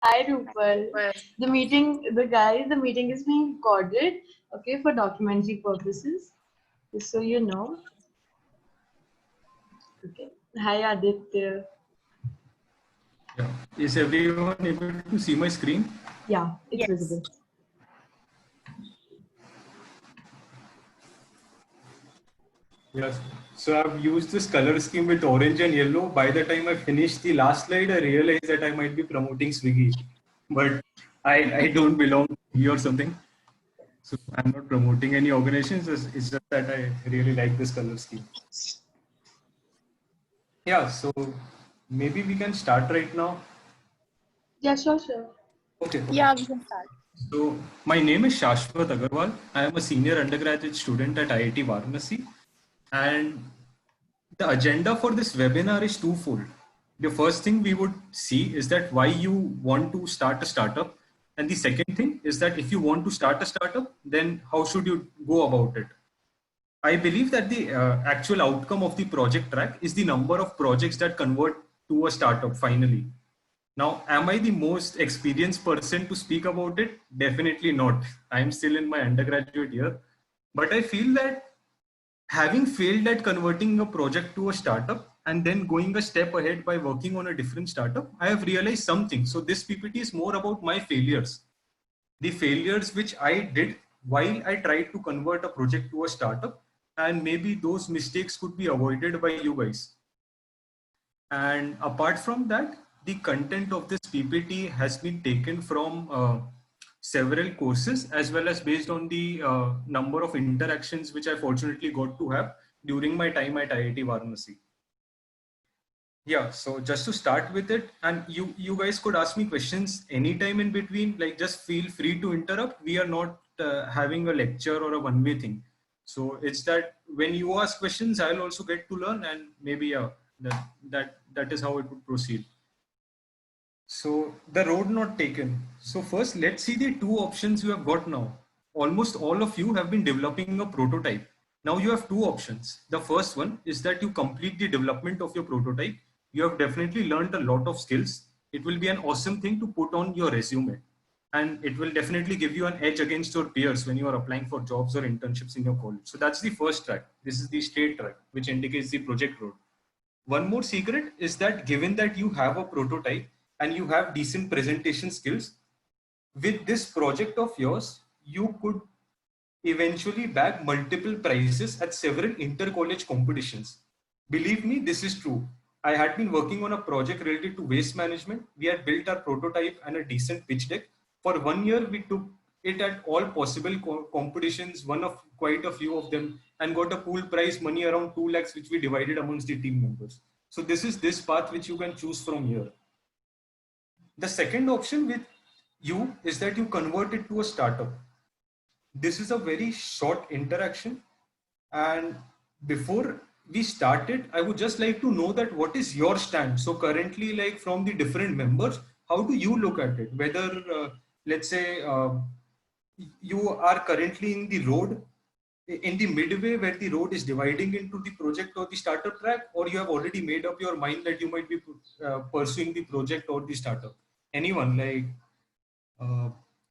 Hi, Rupal. The meeting is being recorded, okay, for documentary purposes, just so you know. Okay. Hi, Aditya. Yeah. Is everyone able to see my screen? Yeah, it's Yes. visible. Yes. So I've used this color scheme with orange and yellow. By the time I finished the last slide, I realized that I might be promoting Swiggy, but I don't belong here or something. So I'm not promoting any organizations. It's just that I really like this color scheme. Yeah. So maybe we can start right now. Yeah, sure. Okay. Yeah, we can start. So my name is Shashwat Agarwal. I am a senior undergraduate student at IIT Varanasi, and the agenda for this webinar is twofold. The first thing we would see is that why you want to start a startup, and the second thing is that if you want to start a startup, then how should you go about it? I believe that the actual outcome of the project track is the number of projects that convert to a startup finally. Now, am I the most experienced person to speak about it? Definitely not. I'm still in my undergraduate year. But I feel that having failed at converting a project to a startup and then going a step ahead by working on a different startup, I have realized something. So this PPT is more about my failures. The failures which I did while I tried to convert a project to a startup, and maybe those mistakes could be avoided by you guys. And apart from that, the content of this PPT has been taken from several courses as well as based on the number of interactions which I fortunately got to have during my time at IIT Varanasi. Yeah, so just to start with it, and you guys could ask me questions anytime in between, like just feel free to interrupt. We are not having a lecture or a one-way thing. So it's that when you ask questions, I'll also get to learn, and maybe yeah, that is how it would proceed. So the road not taken. So first, let's see the two options you have got now. Almost all of you have been developing a prototype. Now you have two options. The first one is that you complete the development of your prototype. You have definitely learned a lot of skills. It will be an awesome thing to put on your resume. And it will definitely give you an edge against your peers when you are applying for jobs or internships in your college. So that's the first track. This is the straight track, which indicates the project road. One more secret is that given that you have a prototype and you have decent presentation skills, with this project of yours, you could eventually bag multiple prizes at several inter-college competitions. Believe me, this is true. I had been working on a project related to waste management. We had built our prototype and a decent pitch deck. For 1 year, we took it at all possible competitions, one of quite a few of them, and got a pool prize money around 2 lakhs, which we divided amongst the team members. So this is this path which you can choose from here. The second option with you is that you convert it to a startup. This is a very short interaction, and before we started, I would just like to know that what is your stand. So currently, like from the different members, how do you look at it? Whether let's say you are currently in the road, in the midway where the road is dividing into the project or the startup track, or you have already made up your mind that you might be pursuing the project or the startup. Anyone, like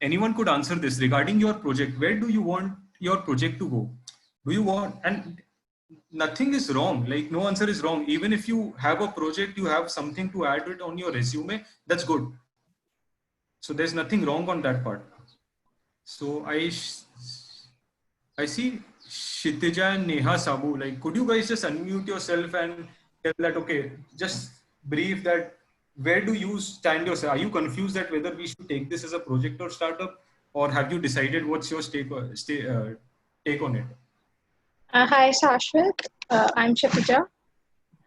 anyone could answer this regarding your project. Where do you want your project to go? Do you want, and nothing is wrong, like no answer is wrong. Even if you have a project, you have something to add it on your resume, that's good. So there's nothing wrong on that part. So I see Shitija and Neha Sabu. Like, could you guys just unmute yourself and tell that, okay, just brief that where do you stand yourself? Are you confused that whether we should take this as a project or startup, or have you decided what's your take on it? Hi, Shashwat. I'm Shapija.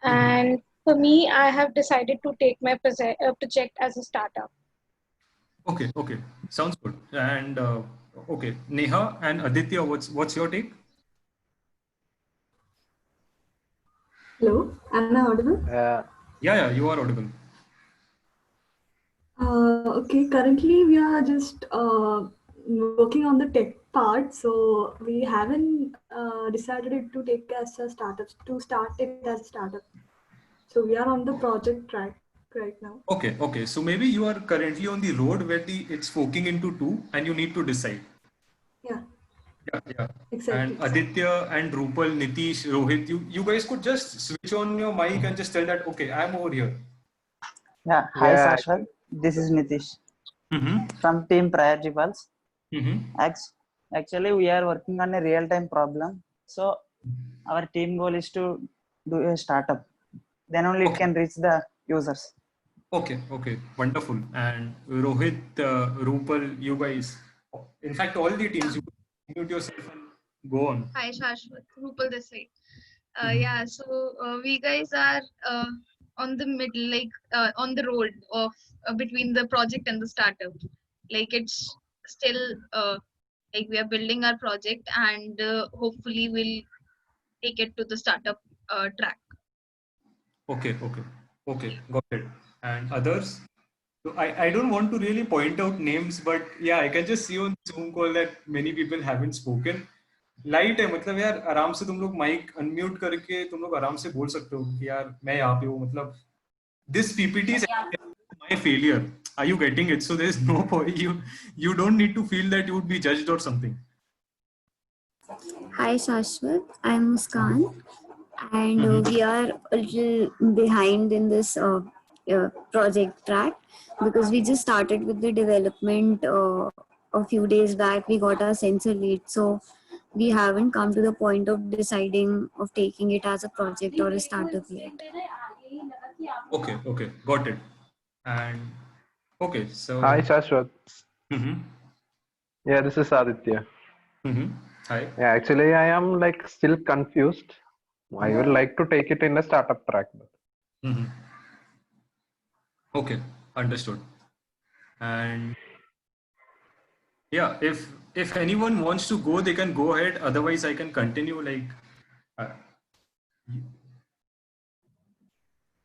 And for me, I have decided to take my project as a startup. Okay, sounds good. And okay, Neha and Aditya, what's your take? Hello, am I audible? Yeah, you are audible. Okay, currently we are just working on the tech part, so we haven't decided to take as a startup, to start it as a startup. So we are on the project track right now. Okay, okay. So maybe you are currently on the road where it's forking into two and you need to decide. Yeah, Yeah, yeah. exactly. And Aditya and Rupal, Nitish, Rohit, you guys could just switch on your mic and just tell that, okay, I'm over here. Yeah, hi Yeah, Shashwat. This is Nitish Mm-hmm. from Team Priority Pulse. Mm-hmm. Actually, we are working on a real-time problem. So our team goal is to do a startup. Then only it Okay. can reach the users. Okay, okay, wonderful. And Rohit, Rupal, you guys, in fact, all the teams, you mute yourself and go on. Hi, Shashwat. Rupal this side. Mhm. Yeah, so we guys are on the middle, like on the road of between the project and the startup. Like it's still like we are building our project and hopefully we'll take it to the startup track. Okay, okay, okay, got it. And others? So I don't want to really point out names, but yeah, I can just see on Zoom call that many people haven't spoken. Light है मतलब यार आराम से तुम लोग mic unmute करके तुम लोग आराम से बोल सकते हो कि यार मैं यहाँ पे हूँ मतलब this PPT is my failure. Are you getting it? So there is no point. You don't need to feel that you would be judged or something. Hi Shashwat, I'm Muskan, and we are a little behind in this project track because we just started with the development a few days back. We got our sensor lead, so we haven't come to the point of deciding of taking it as a project or a startup yet. Okay, okay, got it. And okay, so hi Shashwat. mm-hmm, Yeah, this is Aditya. mm-hmm. Hi. Yeah, actually I am like still confused. I would like to take it in a startup track. Mm-hmm. Okay, understood. And yeah, if anyone wants to go, they can go ahead. Otherwise, I can continue. Like, uh,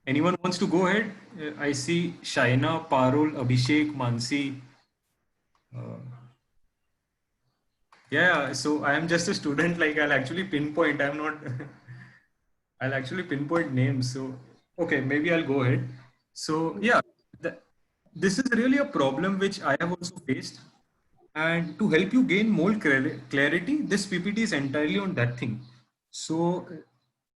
anyone wants to go ahead? I see Shaina, Parul, Abhishek, Mansi. Yeah, so I am just a student. Like, I'll actually pinpoint. I'm not. I'll actually pinpoint names. So okay, maybe I'll go ahead. So yeah, this is really a problem which I have also faced. And to help you gain more clarity, this PPT is entirely on that thing. So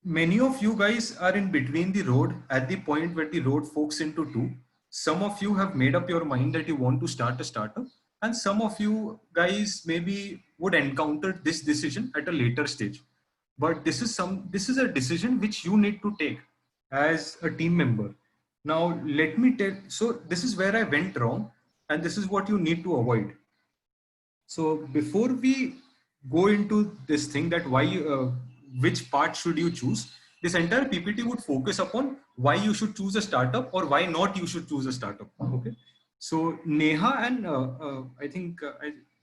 many of you guys are in between the road at the point where the road forks into two. Some of you have made up your mind that you want to start a startup, and some of you guys maybe would encounter this decision at a later stage. But this is a decision which you need to take as a team member. Now let me tell. So this is where I went wrong, and this is what you need to avoid. So before we go into this thing that why, which part should you choose, this entire PPT would focus upon why you should choose a startup or why not you should choose a startup. Okay. So Neha and I think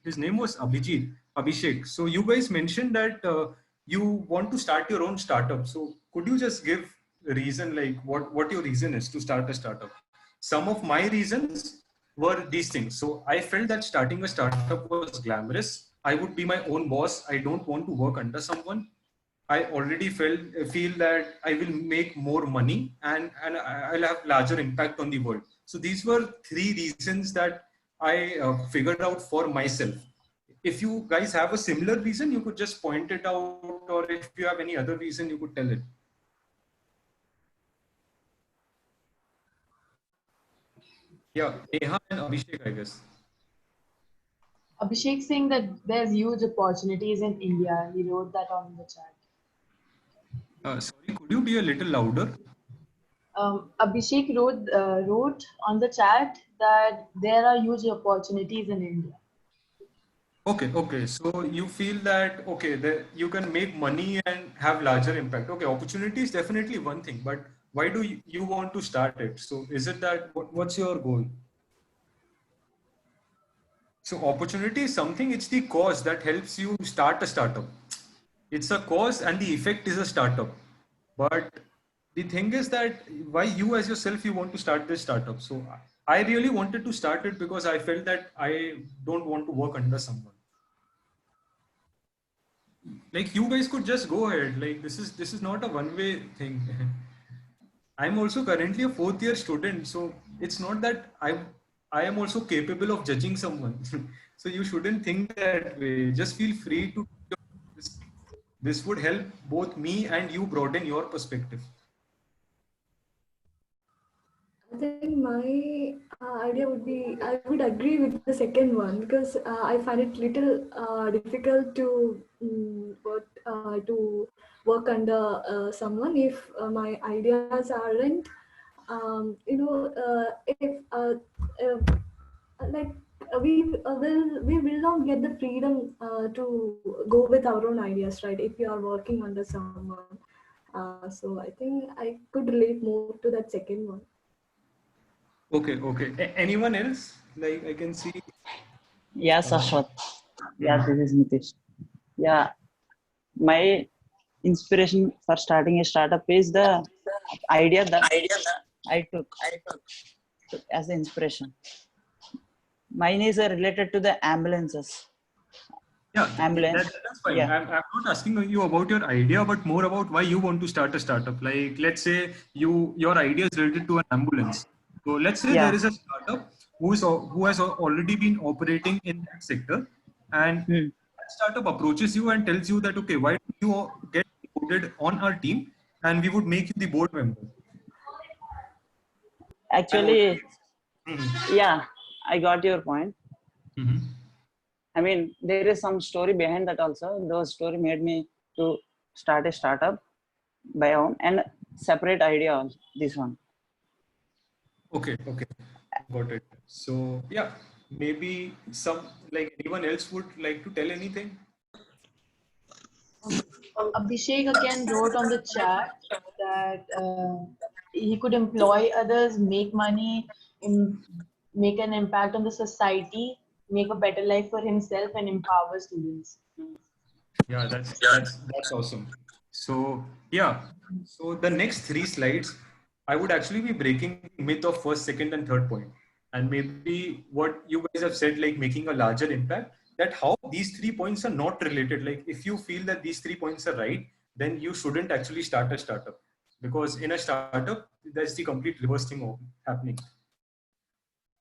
his name was Abhishek. So you guys mentioned that you want to start your own startup. So could you just give a reason, like what your reason is to start a startup? Some of my reasons were these things. So I felt that starting a startup was glamorous. I would be my own boss. I don't want to work under someone. I already feel that I will make more money and I'll have larger impact on the world. So these were three reasons that I figured out for myself. If you guys have a similar reason, you could just point it out, or if you have any other reason, you could tell it. Yeah, Neha and Abhishek, I guess. Abhishek saying that there's huge opportunities in India. He wrote that on the chat. Sorry, could you be a little louder? Abhishek wrote on the chat that there are huge opportunities in India. Okay, okay. So you feel that, okay, you can make money and have larger impact. Okay, opportunity is definitely one thing, but why do you want to start it? So is it that, what's your goal? So opportunity is something, it's the cause that helps you start a startup. It's a cause and the effect is a startup. But the thing is that why you as yourself, you want to start this startup. So I really wanted to start it because I felt that I don't want to work under someone. Like you guys could just go ahead. Like this is not a one-way thing. I'm also currently a fourth year student, so it's not that I am also capable of judging someone. So you shouldn't think that way. Just feel free to. This would help both me and you broaden your perspective. I think my idea would be I would agree with the second one because I find it little difficult to to work under someone if my ideas aren't if like we will not get the freedom to go with our own ideas, right? If we are working under someone, so I think I could relate more to that second one. Okay, okay. Anyone else? Like I can see. Yeah, Shashwat. Yeah, this is Nitish. Yeah, my inspiration for starting a startup is the idea that I took as an inspiration. Mine is related to the ambulances. Yeah, Ambulance. that's fine. Yeah. I'm not asking you about your idea, but more about why you want to start a startup. Like, let's say your idea is related to an ambulance. So let's say there Yeah. is a startup who has already been operating in that sector, and Hmm. that startup approaches you and tells you that, okay, why don't you get included on our team, and we would make you the board member. Actually, Mhm. yeah, I got your point. Mhm. I mean, there is some story behind that also. Those story made me to start a startup by own and separate idea on this one. Okay, okay, got it. So yeah, maybe some like anyone else would like to tell anything. Abhishek again wrote on the chat that he could employ others, make money, make an impact on the society, make a better life for himself, and empower students. Yeah, that's awesome. So yeah, so the next three slides, I would actually be breaking the myth of first, second, and third point, and maybe what you guys have said, like making a larger impact. That how these 3 points are not related. Like if you feel that these 3 points are right, then you shouldn't actually start a startup, because in a startup, that's the complete reverse thing happening.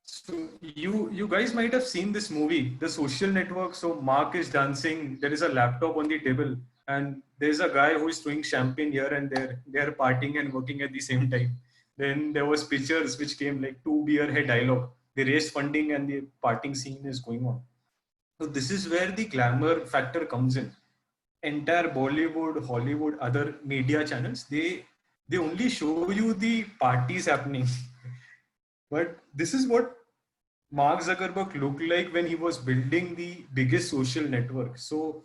So you guys might have seen this movie, The Social Network. So Mark is dancing. There is a laptop on the table, and there's a guy who is throwing champagne here and there. They're partying and working at the same time. Then there was pictures which came like two beer head dialogue. They raised funding and the partying scene is going on. So this is where the glamour factor comes in. Entire Bollywood, Hollywood, other media channels, they only show you the parties happening. But this is what Mark Zuckerberg looked like when he was building the biggest social network. So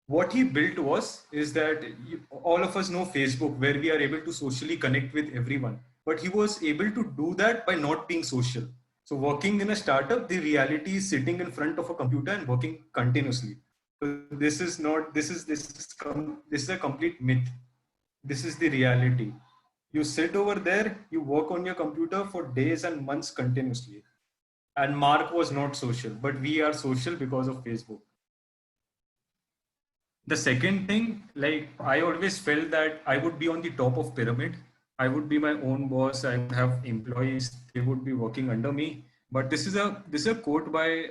what he built is that all of us know Facebook, where we are able to socially connect with everyone. But he was able to do that by not being social. So working in a startup, the reality is sitting in front of a computer and working continuously. So this is not this is a complete myth. This is the reality. You sit over there, you work on your computer for days and months continuously. And Mark was not social, but we are social because of Facebook. The second thing, like I always felt that I would be on the top of pyramid. I would be my own boss. I would have employees. They would be working under me. But this is a quote by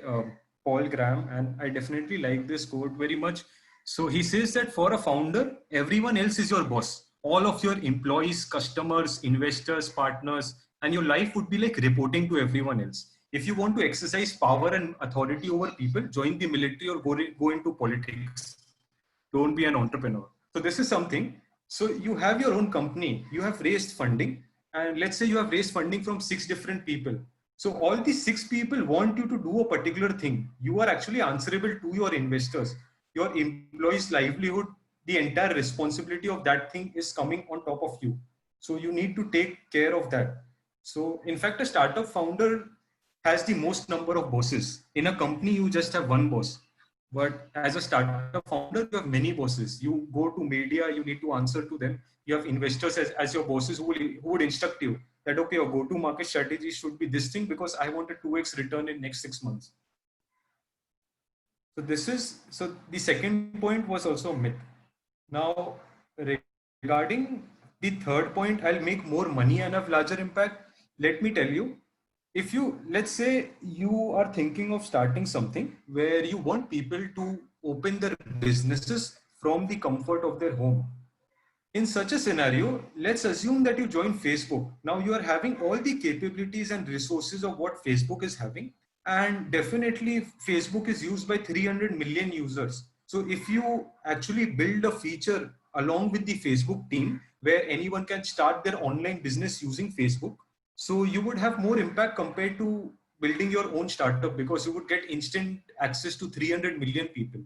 Paul Graham, and I definitely like this quote very much. So he says that for a founder, everyone else is your boss. All of your employees, customers, investors, partners, and your life would be like reporting to everyone else. If you want to exercise power and authority over people, join the military or go into politics. Don't be an entrepreneur. So this is something. So you have your own company, you have raised funding, and let's say you have raised funding from 6 different people. So all these 6 people want you to do a particular thing. You are actually answerable to your investors, your employees' livelihood. The entire responsibility of that thing is coming on top of you. So you need to take care of that. So in fact, a startup founder has the most number of bosses. In a company, you just have one boss. But as a startup founder, you have many bosses. You go to media, you need to answer to them. You have investors as your bosses who would instruct you that, okay, your go-to market strategy should be this thing because I want a 2x return in next 6 months. So the second point was also a myth. Now, regarding the third point, I'll make more money and have larger impact. Let me tell you, if you, let's say you are thinking of starting something where you want people to open their businesses from the comfort of their home. In such a scenario, let's assume that you join Facebook. Now you are having all the capabilities and resources of what Facebook is having. And definitely Facebook is used by 300 million users. So if you actually build a feature along with the Facebook team where anyone can start their online business using Facebook, so you would have more impact compared to building your own startup, because you would get instant access to 300 million people.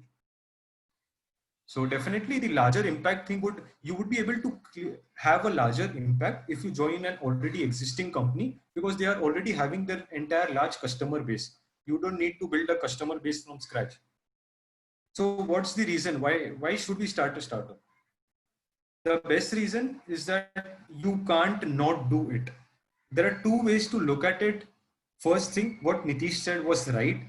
So definitely the larger impact thing would, you would be able to have a larger impact if you join an already existing company, because they are already having their entire large customer base. You don't need to build a customer base from scratch. So what's the reason? Why should we start a startup? The best reason is that you can't not do it. There are two ways to look at it. First thing, what Nitish said was right.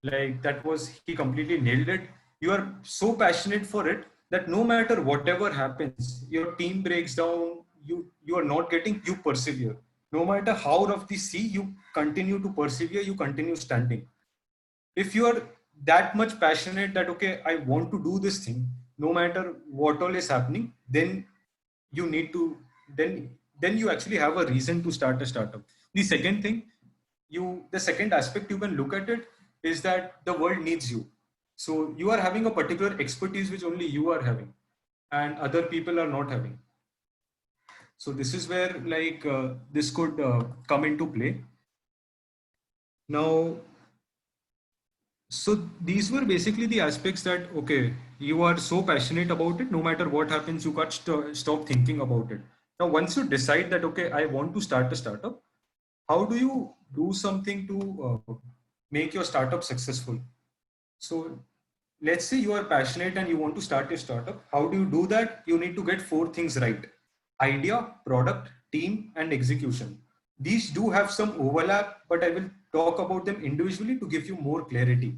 Like that was, he completely nailed it. You are so passionate for it that no matter whatever happens, your team breaks down, you are not getting, you persevere. No matter how rough the sea, you continue to persevere, you continue standing. If you are that much passionate that, okay, I want to do this thing, no matter what all is happening, then you need to, then you actually have a reason to start a startup. The second thing, the second aspect you can look at it is that the world needs you. So you are having a particular expertise which only you are having and other people are not having. So this is where like this could come into play. Now, so these were basically the aspects that, okay, you are so passionate about it, no matter what happens, you can't stop thinking about it. Now, once you decide that, okay, I want to start a startup, how do you do something to make your startup successful? So let's say you are passionate and you want to start a startup. How do you do that? You need to get 4 things right: idea, product, team, and execution. These do have some overlap, but I will talk about them individually to give you more clarity.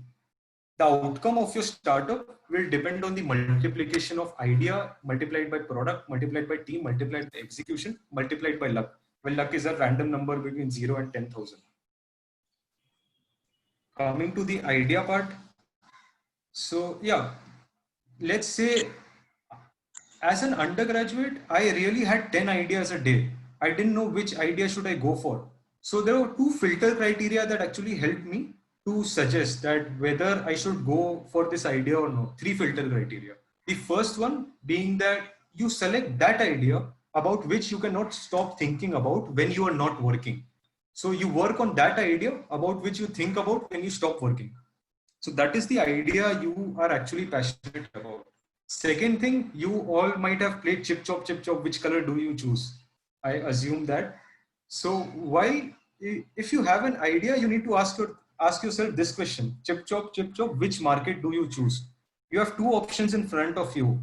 The outcome of your startup will depend on the multiplication of idea multiplied by product, multiplied by team, multiplied by execution, multiplied by luck. Well, luck is a random number between 0 and 10,000. Coming to the idea part. So yeah, let's say as an undergraduate, I really had 10 ideas a day. I didn't know which idea should I go for. So there were 2 filter criteria that actually helped me to suggest that whether I should go for this idea or not. 3 filter criteria. The first one being that you select that idea about which you cannot stop thinking about when you are not working. So you work on that idea about which you think about when you stop working. So that is the idea you are actually passionate about. Second thing, you all might have played chip chop, which color do you choose? I assume that. So why, if you have an idea, you need to ask yourself this question: chip chop, which market do you choose? You have 2 options in front of you.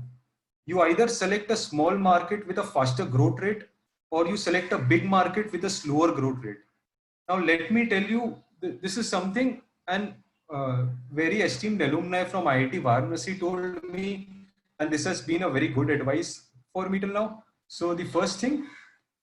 You either select a small market with a faster growth rate, or you select a big market with a slower growth rate. Now, let me tell you, this is something an very esteemed alumni from IIT Varanasi told me, and this has been a very good advice for me till now. So the first thing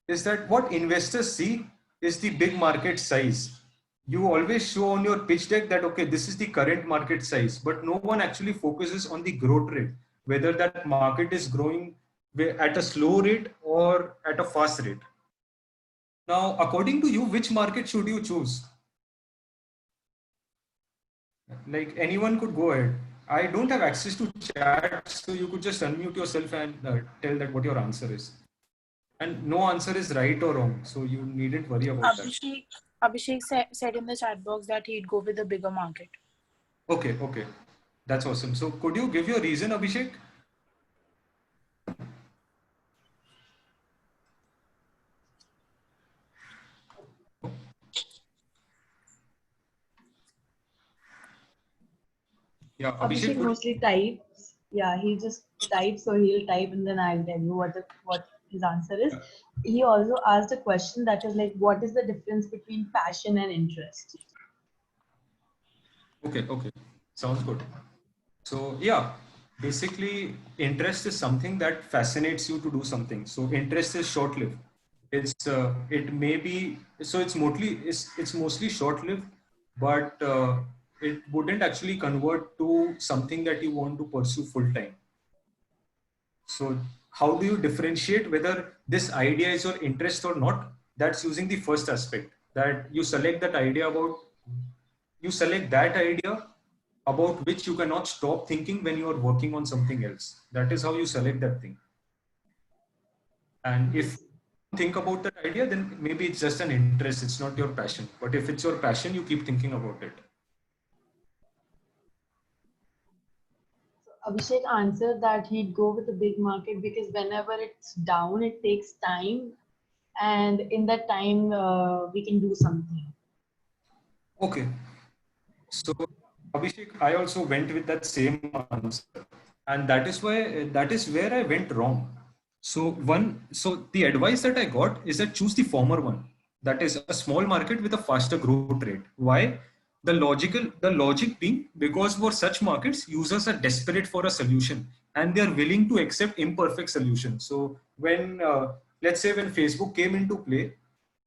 is that what investors see is the big market size. You always show on your pitch deck that, okay, this is the current market size, but no one actually focuses on the growth rate, whether that market is growing at a slow rate or at a fast rate. Now, according to you, which market should you choose? Like anyone could go ahead. I don't have access to chat, so you could just unmute yourself and tell that what your answer is. And no answer is right or wrong, so you needn't worry about that. Abhishek said in the chat box that he'd go with the bigger market. Okay, okay. That's awesome. So could you give your reason, Abhishek? Yeah, Abhishek mostly types. Yeah, he just types, so he'll type and then I'll tell you what his answer is. He also asked a question that is like, what is the difference between passion and interest? Okay, okay. Sounds good. So yeah, basically interest is something that fascinates you to do something. So interest is short-lived. It may be, so it's mostly short-lived, but it wouldn't actually convert to something that you want to pursue full-time. So how do you differentiate whether this idea is your interest or not? That's using the first aspect, that you select that idea about, you select that idea about which you cannot stop thinking when you are working on something else. That is how you select that thing. And if you think about that idea, then maybe it's just an interest, it's not your passion. But if it's your passion, you keep thinking about it. Abhishek answered that he'd go with a big market because whenever it's down, it takes time, and in that time, we can do something. Okay. So Abhishek, I also went with that same answer, and that is where I went wrong. So the advice that I got is that choose the former one. That is a small market with a faster growth rate. Why? The logic being, because for such markets, users are desperate for a solution and they are willing to accept imperfect solutions. So when, let's say when Facebook came into play,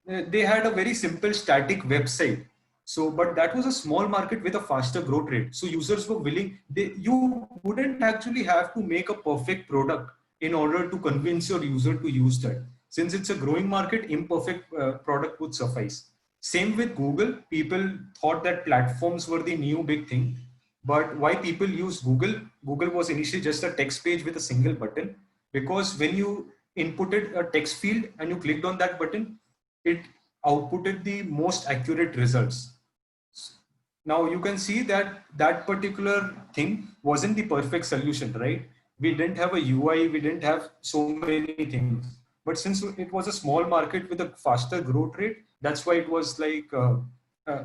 they had a very simple static website. So, but that was a small market with a faster growth rate. So users were willing, you wouldn't actually have to make a perfect product in order to convince your user to use that. Since it's a growing market, imperfect product would suffice. Same with Google. People thought that platforms were the new big thing. But why people use Google? Google was initially just a text page with a single button, because when you inputted a text field and you clicked on that button, it outputted the most accurate results. Now you can see that that particular thing wasn't the perfect solution, right? We didn't have a UI, we didn't have so many things. But since it was a small market with a faster growth rate, that's why it was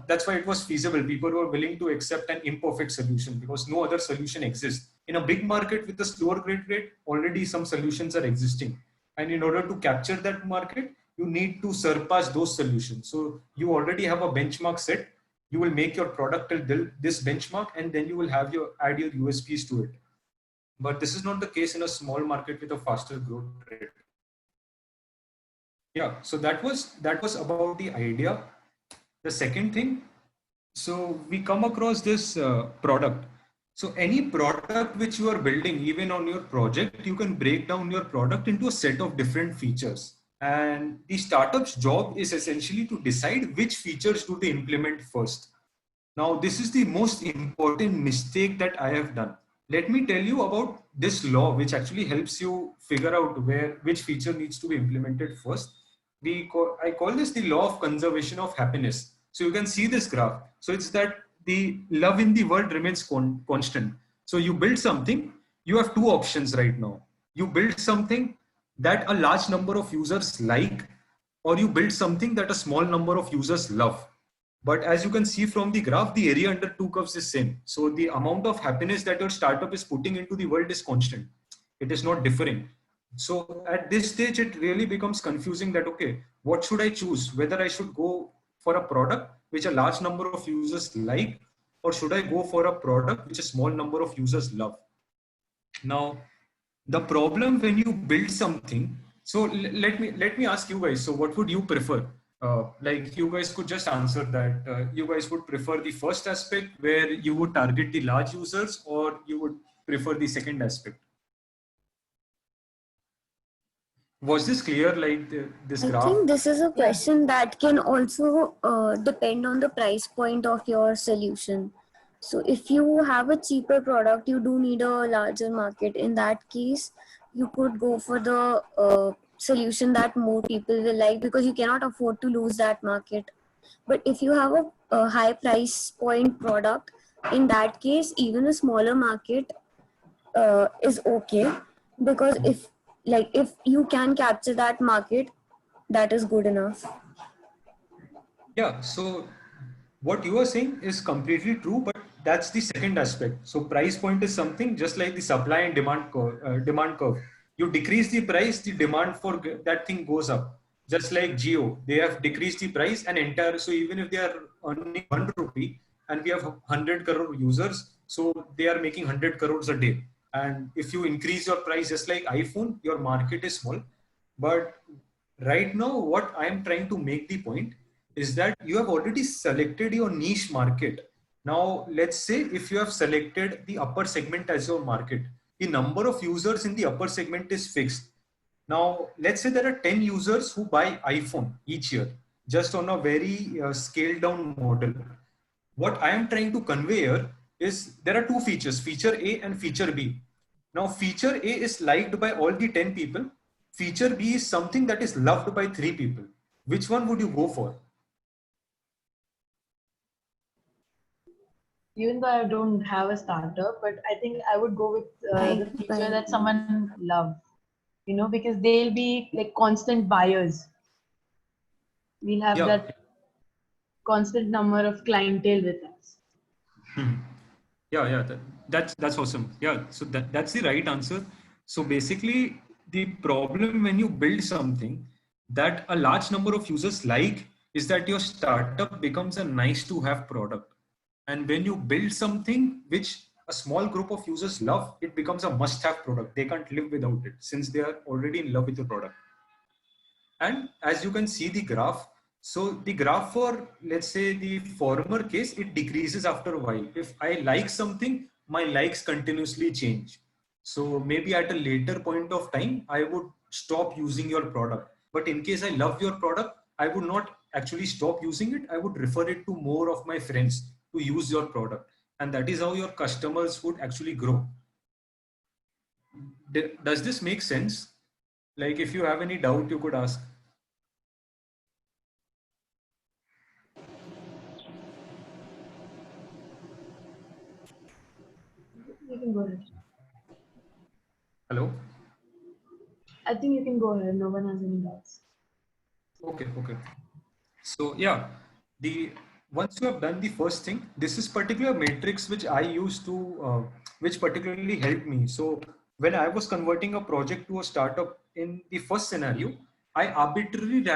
that's why it was feasible. People were willing to accept an imperfect solution because no other solution exists. In a big market with a slower growth rate, already some solutions are existing. And in order to capture that market, you need to surpass those solutions. So you already have a benchmark set. You will make your product till this benchmark, and then you will have add your USPs to it. But this is not the case in a small market with a faster growth rate. Yeah, so that was about the idea. The second thing, so we come across this product. So any product which you are building, even on your project, you can break down your product into a set of different features. And the startup's job is essentially to decide which features do they implement first. Now, this is the most important mistake that I have done. Let me tell you about this law, which actually helps you figure out which feature needs to be implemented first. I call this the law of conservation of happiness. So you can see this graph. So it's that the love in the world remains constant. So you build something, you have two options right now. You build something that a large number of users like, or you build something that a small number of users love. But as you can see from the graph, the area under two curves is same. So the amount of happiness that your startup is putting into the world is constant. It is not differing. So at this stage, it really becomes confusing that, okay, what should I choose? Whether I should go for a product which a large number of users like, or should I go for a product which a small number of users love? Now, the problem when you build something, so let me ask you guys, so what would you prefer? Like you guys could just answer that. You guys would prefer the first aspect where you would target the large users, or you would prefer the second aspect? Was this clear, like this graph? I think this is a question that can also depend on the price point of your solution. So if you have a cheaper product, you do need a larger market. In that case, you could go for the solution that more people will like, because you cannot afford to lose that market. But if you have a high price point product, in that case, even a smaller market is okay, because if you can capture that market, that is good enough. Yeah, so what you are saying is completely true, but that's the second aspect. So price point is something just like the supply and demand curve. You decrease the price, the demand for that thing goes up. Just like Geo, they have decreased the price and entire. So even if they are earning 1 rupee and we have 100 crore users, so they are making 100 crores a day. And if you increase your price just like iPhone, your market is small. But right now, what I am trying to make the point is that you have already selected your niche market. Now, let's say if you have selected the upper segment as your market, the number of users in the upper segment is fixed. Now, let's say there are 10 users who buy iPhone each year, just on a very scaled down model. What I am trying to convey here is there are two features, feature A and feature B. Now, feature A is liked by all the 10 people. Feature B is something that is loved by 3 people. Which one would you go for? Even though I don't have a startup, but I think I would go with the feature that someone loves, you know, because they'll be like constant buyers. We'll have that constant number of clientele with us. Yeah, that's awesome. Yeah, so that's the right answer. So basically, the problem when you build something that a large number of users like is that your startup becomes a nice to have product. And when you build something which a small group of users love, it becomes a must have product. They can't live without it since they are already in love with the product. And as you can see the graph, so the graph for, let's say, the former case, it decreases after a while. If I like something, my likes continuously change. So maybe at a later point of time, I would stop using your product. But in case I love your product, I would not actually stop using it. I would refer it to more of my friends to use your product. And that is how your customers would actually grow. Does this make sense? Like if you have any doubt, you could ask. You can go ahead. Hello? I think you can go ahead. No one has any doubts. Okay. So yeah, once you have done the first thing, this is particular matrix which I used to, which particularly helped me. So when I was converting a project to a startup in the first scenario, I arbitrarily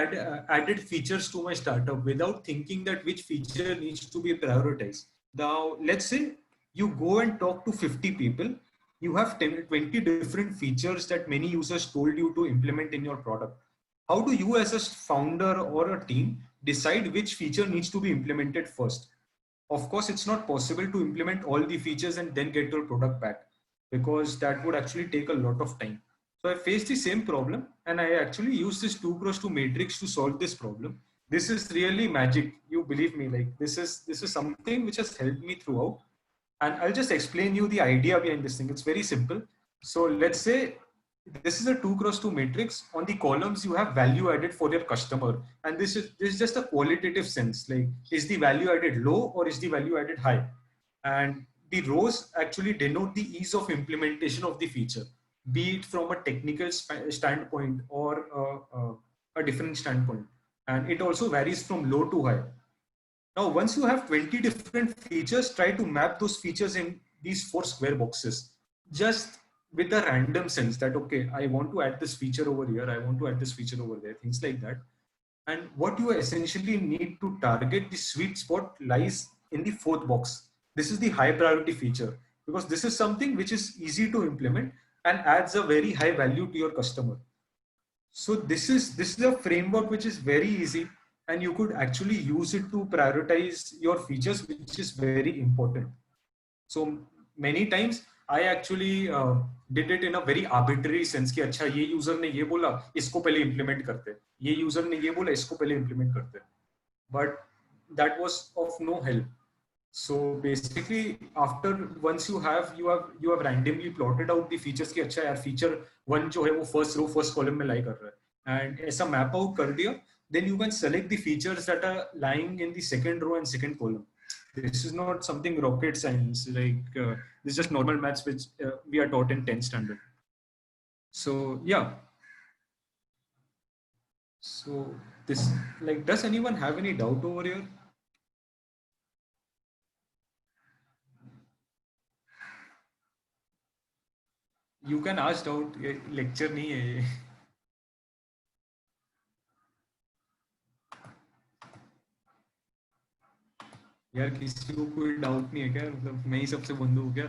added features to my startup without thinking that which feature needs to be prioritized. Now, let's say you go and talk to 50 people, you have 20 different features that many users told you to implement in your product. How do you as a founder or a team decide which feature needs to be implemented first? Of course, it's not possible to implement all the features and then get your product back because that would actually take a lot of time. So I faced the same problem and I actually used this 2x2 matrix to solve this problem. This is really magic. You believe me, like this is something which has helped me throughout. And I'll just explain you the idea behind this thing. It's very simple. So let's say this is a 2x2 matrix. On the columns, you have value added for your customer. And this is just a qualitative sense. Like, is the value added low or is the value added high? And the rows actually denote the ease of implementation of the feature, be it from a technical standpoint or a different standpoint. And it also varies from low to high. Now, once you have 20 different features, try to map those features in these 4 square boxes, just with a random sense that, okay, I want to add this feature over here, I want to add this feature over there, things like that. And what you essentially need to target, the sweet spot lies in the 4th box. This is the high priority feature because this is something which is easy to implement and adds a very high value to your customer. So this is a framework which is very easy and you could actually use it to prioritize your features, which is very important. So many times I actually did it in a very arbitrary sense कि अच्छा ये user ने ये बोला इसको पहले implement करते हैं, ये user ने ये बोला इसको पहले implement करते हैं, but that was of no help. So basically after once you have randomly plotted out the features कि अच्छा यार feature 1 जो है वो first row first column में lie कर रहा है and ऐसा map out कर दिया, then you can select the features that are lying in the second row and second column. This is not something rocket science, like this is just normal maths which we are taught in 10th standard. So yeah. So this, like, does anyone have any doubt over here? You can ask doubt, lecture नहीं है ये. यार किसी को कोई doubt नहीं है क्या? मतलब मैं ही सबसे बंदू हूँ क्या?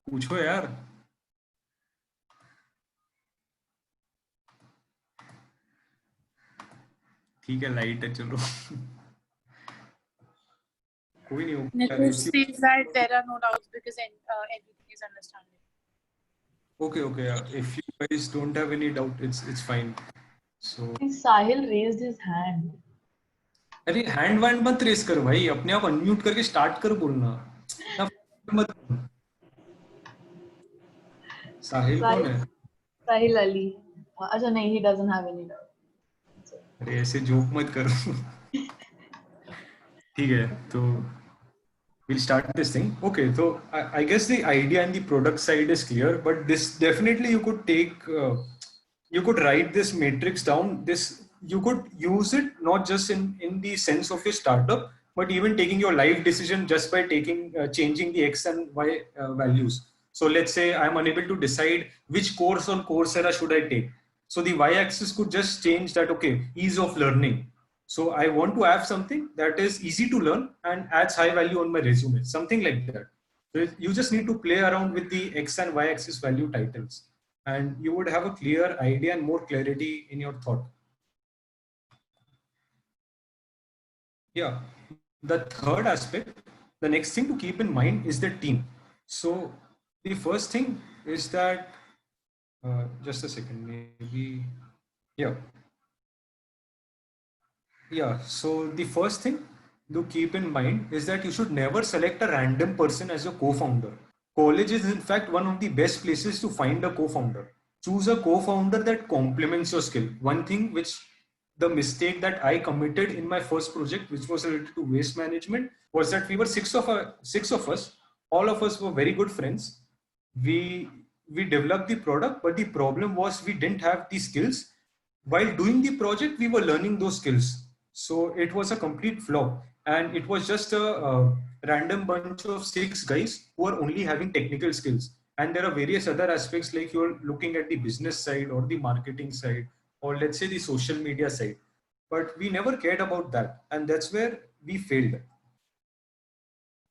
पूछो यार. ठीक है, लाइट है, चलो. कोई नहीं होगा. Nitish says that there are no doubts because everything is understandable. Okay, okay. Yeah. If you guys don't have any doubt, it's fine. So. Sahil raised his hand. अरे हैंड वैंड मत race कर भाई, अपने आप unmute करके start कर बोलना ना. मत. साहिल कौन है? साहिल अली. अच्छा नहीं, he doesn't have any doubt. अरे ऐसे जोक मत करो. ठीक है, तो we'll start this thing. Okay, so I guess the idea and the product side is clear, but this definitely you could take, you could write this matrix down. This you could use it not just in the sense of your startup, but even taking your life decision just by taking changing the X and Y values. So let's say I'm unable to decide which course on Coursera should I take. So the Y-axis could just change that. Okay, ease of learning. So I want to have something that is easy to learn and adds high value on my resume, something like that. So you just need to play around with the X and Y axis value titles, and you would have a clear idea and more clarity in your thought. Yeah. The third aspect, the next thing to keep in mind is the team. So the first thing is that, just a second, maybe, yeah. Yeah, so the first thing to keep in mind is that you should never select a random person as your co-founder. College is in fact one of the best places to find a co-founder. Choose a co-founder that complements your skill. One thing which the mistake that I committed in my first project, which was related to waste management, was that we were six of us. All of us were very good friends. We developed the product, but the problem was we didn't have the skills. While doing the project, we were learning those skills. So it was a complete flop, and it was just a random bunch of 6 guys who are only having technical skills. And there are various other aspects, like you're looking at the business side or the marketing side, or let's say the social media side. But we never cared about that, and that's where we failed.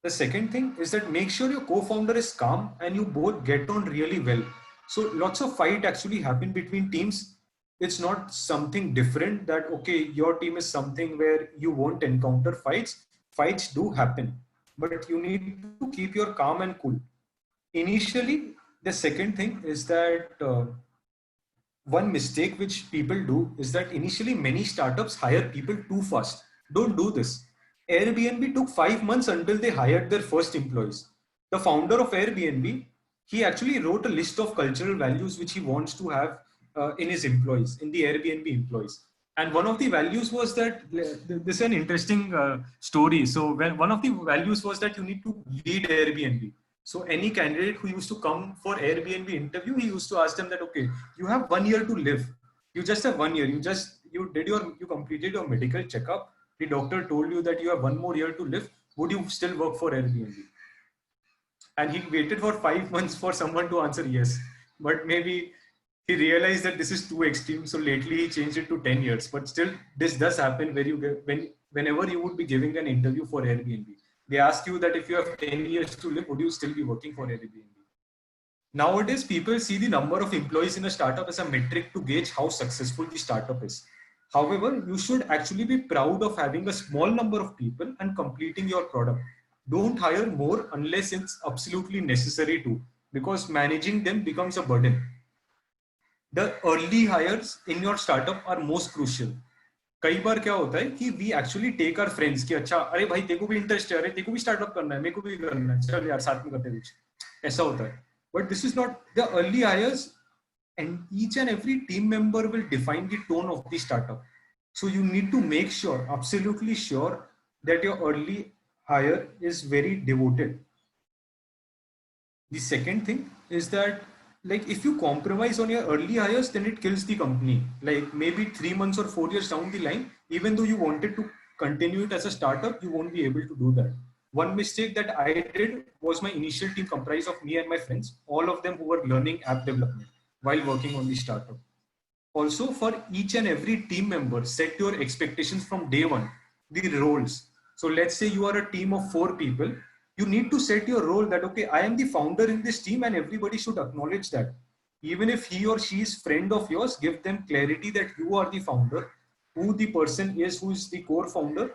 The second thing is that make sure your co-founder is calm and you both get on really well. So lots of fight actually happen between teams. It's not something different that, okay, your team is something where you won't encounter fights. Fights do happen, but you need to keep your calm and cool. Initially, the second thing is that one mistake which people do is that initially many startups hire people too fast. Don't do this. Airbnb took 5 months until they hired their first employees. The founder of Airbnb, he actually wrote a list of cultural values which he wants to have in his employees, in the Airbnb employees. And one of the values was that, this is an interesting story. So one of the values was that you need to lead Airbnb. So any candidate who used to come for Airbnb interview, he used to ask them that, okay, you have 1 year to live. You just have 1 year. You completed your medical checkup. The doctor told you that you have 1 more year to live. Would you still work for Airbnb? And he waited for 5 months for someone to answer yes. But maybe he realized that this is too extreme. So lately he changed it to 10 years. But still, this does happen where whenever you would be giving an interview for Airbnb. They ask you that if you have 10 years to live, would you still be working for Airbnb? Nowadays, people see the number of employees in a startup as a metric to gauge how successful the startup is. However, you should actually be proud of having a small number of people and completing your product. Don't hire more unless it's absolutely necessary to, because managing them becomes a burden. The early hires in your startup are most crucial. कई बार क्या होता है कि we actually take our friends कि अच्छा, अरे भाई तेको भी इंटरेस्ट है, अरे तेको भी स्टार्टअप करना है, मेरे को भी करना है, चल यार साथ में करते हैं कुछ, ऐसा होता है. But this is not the early hires, and each and every team member will define the tone of the startup. So you need to make sure, absolutely sure, that your early hire is very devoted. The second thing is that, like, if you compromise on your early hires, then it kills the company. Like maybe 3 months or 4 years down the line, even though you wanted to continue it as a startup, you won't be able to do that. One mistake that I did was my initial team comprised of me and my friends, all of them who were learning app development while working on the startup. Also, for each and every team member, set your expectations from day one, the roles. So let's say you are a team of 4 people. you need to set your role that, okay, I am the founder in this team and everybody should acknowledge that. Even if he or she is friend of yours, give them clarity that you are the founder, who the person is, who is the core founder.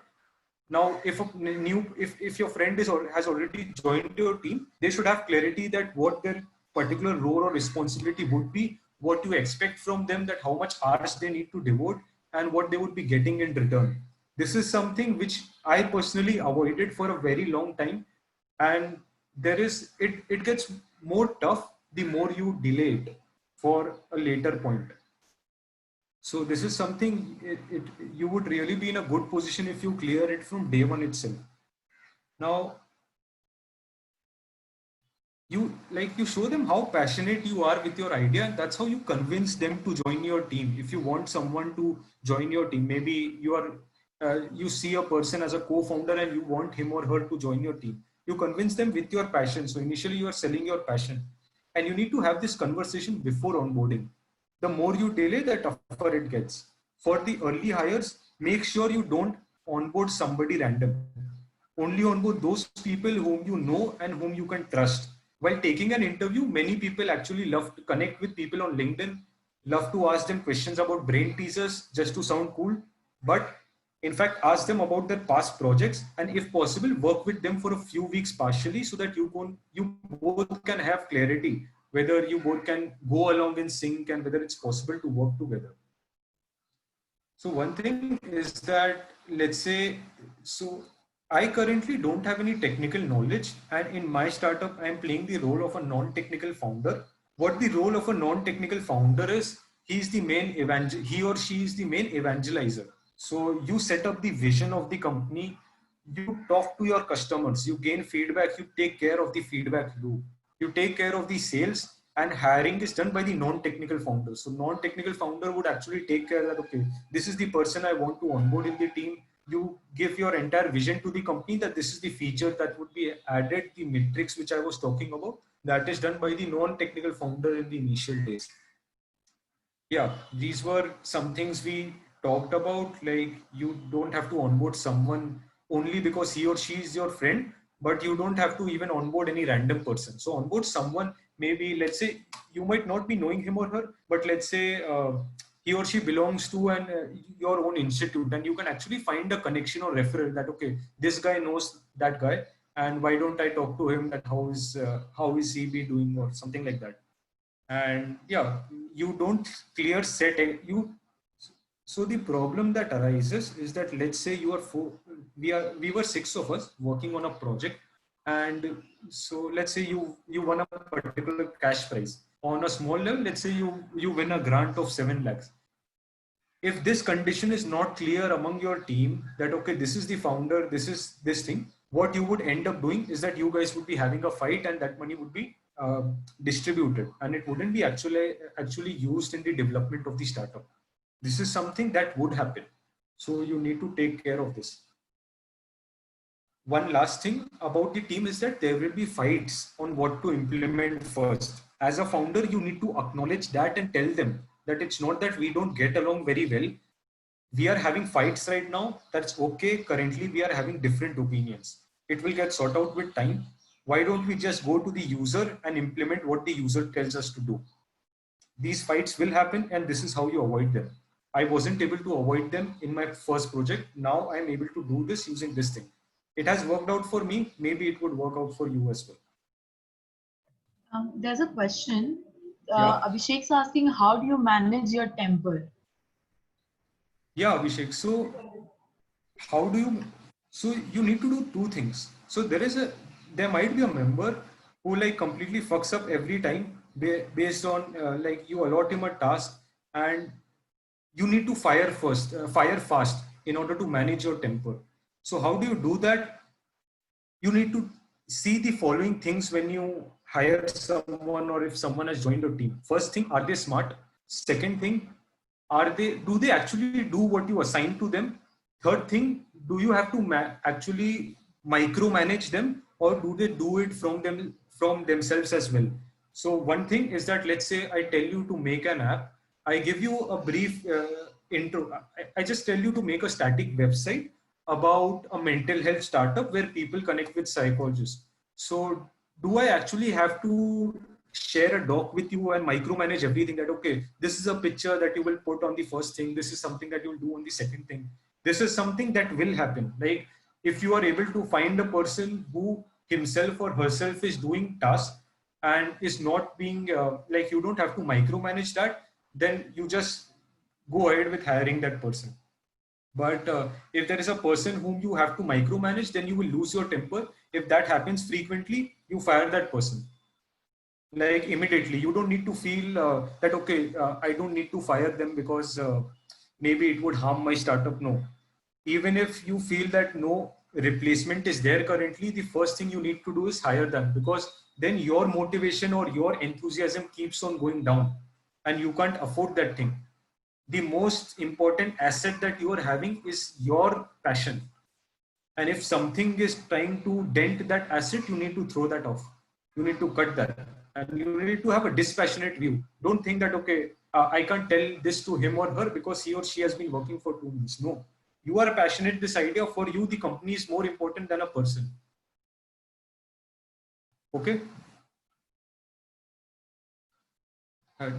Now, if your friend has already joined your team, they should have clarity that what their particular role or responsibility would be, what you expect from them, that how much hours they need to devote, and what they would be getting in return. This is something which I personally avoided for a very long time, and it gets more tough the more you delay it for a later point. So this is something you would really be in a good position if you clear it from day one itself. Now, you show them how passionate you are with your idea, and that's how you convince them to join your team. If you want someone to join your team, maybe you see a person as a co-founder and you want him or her to join your team. You convince them with your passion. So initially you are selling your passion, and you need to have this conversation before onboarding. The more you delay, the tougher it gets. For the early hires, make sure you don't onboard somebody random. Only onboard those people whom you know and whom you can trust. While taking an interview, many people actually love to connect with people on LinkedIn, love to ask them questions about brain teasers just to sound cool. But in fact, ask them about their past projects, and if possible, work with them for a few weeks partially so that you both can have clarity whether you both can go along in sync and whether it's possible to work together. So one thing is that, let's say, so I currently don't have any technical knowledge, and in my startup, I'm playing the role of a non-technical founder. What the role of a non-technical founder is, he or she is the main evangelizer. So you set up the vision of the company, you talk to your customers, you gain feedback, you take care of the feedback loop, you take care of the sales, and hiring is done by the non-technical founder. So non-technical founder would actually take care that, okay, this is the person I want to onboard in the team. You give your entire vision to the company that this is the feature that would be added, the metrics which I was talking about, that is done by the non-technical founder in the initial days. Yeah, these were some things we talked about. Like, you don't have to onboard someone only because he or she is your friend, but you don't have to even onboard any random person. So onboard someone, maybe, let's say you might not be knowing him or her, but let's say he or she belongs to your own institute, and you can actually find a connection or referral that, okay, this guy knows that guy, and why don't I talk to him, that how is he be doing, or something like that. And yeah, you don't clear set you. So the problem that arises is that, let's say we were 6 of us working on a project, and so let's say you won a particular cash prize. On a small level, let's say you win a grant of 7 lakhs. If this condition is not clear among your team that, okay, this is the founder, this is this thing, what you would end up doing is that you guys would be having a fight, and that money would be distributed, and it wouldn't be actually used in the development of the startup. This is something that would happen. So you need to take care of this. One last thing about the team is that there will be fights on what to implement first. As a founder, you need to acknowledge that and tell them that it's not that we don't get along very well. We are having fights right now. That's okay. Currently, we are having different opinions. It will get sorted out with time. Why don't we just go to the user and implement what the user tells us to do? These fights will happen, and this is how you avoid them. I wasn't able to avoid them in my first project. Now I'm able to do this using this thing. It has worked out for me. Maybe it would work out for you as well. There's a question. Yeah. Abhishek's asking, how do you manage your temper? Yeah, Abhishek. So you need to do 2 things. So there might be a member who like completely fucks up every time based on like you allot him a task, and you need to fire fast in order to manage your temper. So how do you do that? You need to see the following things when you hire someone, or if someone has joined your team. First thing, are they smart? Second thing, do they actually do what you assign to them? Third thing, do you have to actually micromanage them, or do they do it from themselves as well? So one thing is that, let's say I tell you to make an app. I give you a brief intro. I just tell you to make a static website about a mental health startup where people connect with psychologists. So do I actually have to share a doc with you and micromanage everything that, okay, this is a picture that you will put on the first thing. This is something that you will do on the second thing. This is something that will happen. Like if you are able to find a person who himself or herself is doing tasks and is not being like, you don't have to micromanage that, then you just go ahead with hiring that person. But if there is a person whom you have to micromanage, then you will lose your temper. If that happens frequently, you fire that person. Like immediately. You don't need to feel that, okay, I don't need to fire them because maybe it would harm my startup. No. Even if you feel that no replacement is there currently, the first thing you need to do is hire them, because then your motivation or your enthusiasm keeps on going down and you can't afford that thing. The most important asset that you are having is your passion. And if something is trying to dent that asset, you need to throw that off. You need to cut that. And you need to have a dispassionate view. Don't think that, okay, I can't tell this to him or her because he or she has been working for 2 months. No. You are passionate. This idea for you, the company is more important than a person. Okay.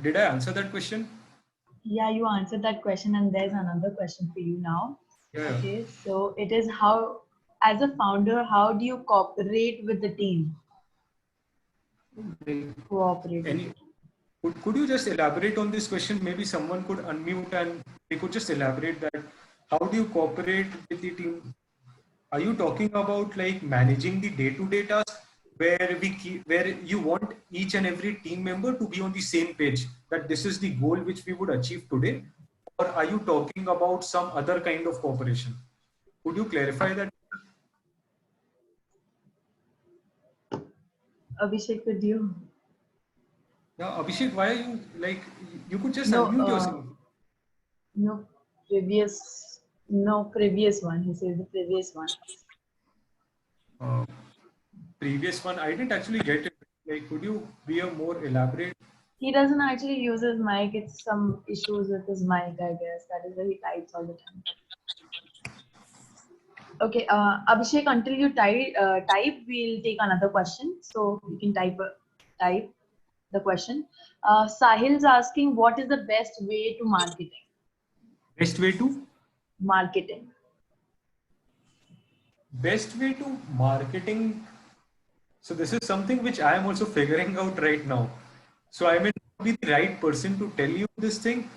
Did I answer that question? Yeah, you answered that question, and there's another question for you now. Yeah. Okay, so it is how, as a founder, how do you cooperate with the team? Cooperate. Could you just elaborate on this question? Maybe someone could unmute and they could just elaborate that. How do you cooperate with the team? Are you talking about like managing the day-to-day tasks where you want each and every team member to be on the same page, that this is the goal which we would achieve today? Or are you talking about some other kind of cooperation? Could you clarify that? Abhishek, with you. Yeah, Abhishek, why are you like, you could just No, unmute yourself. No, previous one. He says the previous one. Previous one, I didn't actually get it. Like, could you be a more elaborate? He doesn't actually use his mic. It's some issues with his mic, I guess. That is why he types all the time. Okay, Abhishek, until you type, we'll take another question. So you can type the question. Sahil's asking, what is the best way to marketing? Best way to? Marketing. Best way to marketing. So this is something which I am also figuring out right now. So I may not be the right person to tell you this thing,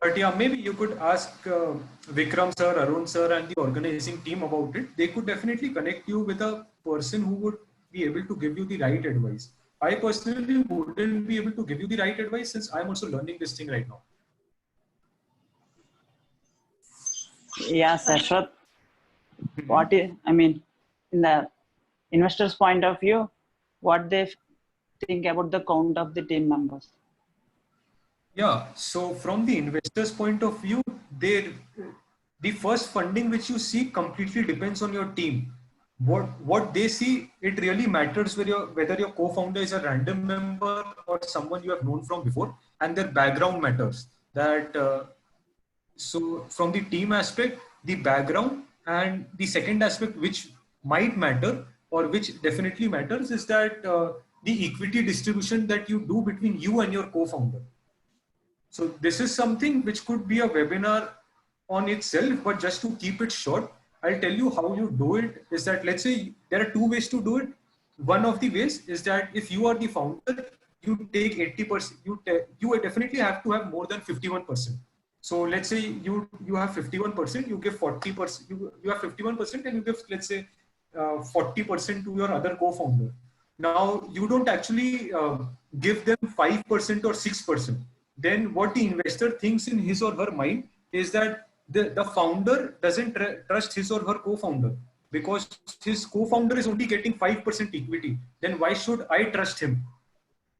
but yeah, maybe you could ask Vikram sir, Arun sir, and the organizing team about it. They could definitely connect you with a person who would be able to give you the right advice. I personally wouldn't be able to give you the right advice since I'm also learning this thing right now. Yeah, Shashwat. I mean, in the investor's point of view, what they think about the count of the team members? Yeah, so from the investor's point of view, the first funding which you seek completely depends on your team. What they see, it really matters whether your co-founder is a random member or someone you have known from before, and their background matters. So from the team aspect, the background, and the second aspect which might matter or which definitely matters is that the equity distribution that you do between you and your co-founder. So this is something which could be a webinar on itself, but just to keep it short, I'll tell you how you do it. Is that, let's say there are 2 ways to do it. One of the ways is that if you are the founder, you take 80%, you definitely have to have more than 51%. So let's say you have 51%, you give 40%, you have 51% and you give, let's say 40% to your other co-founder. Now you don't actually give them 5% or 6%. Then what the investor thinks in his or her mind is that the founder doesn't trust his or her co-founder, because his co-founder is only getting 5% equity. Then why should I trust him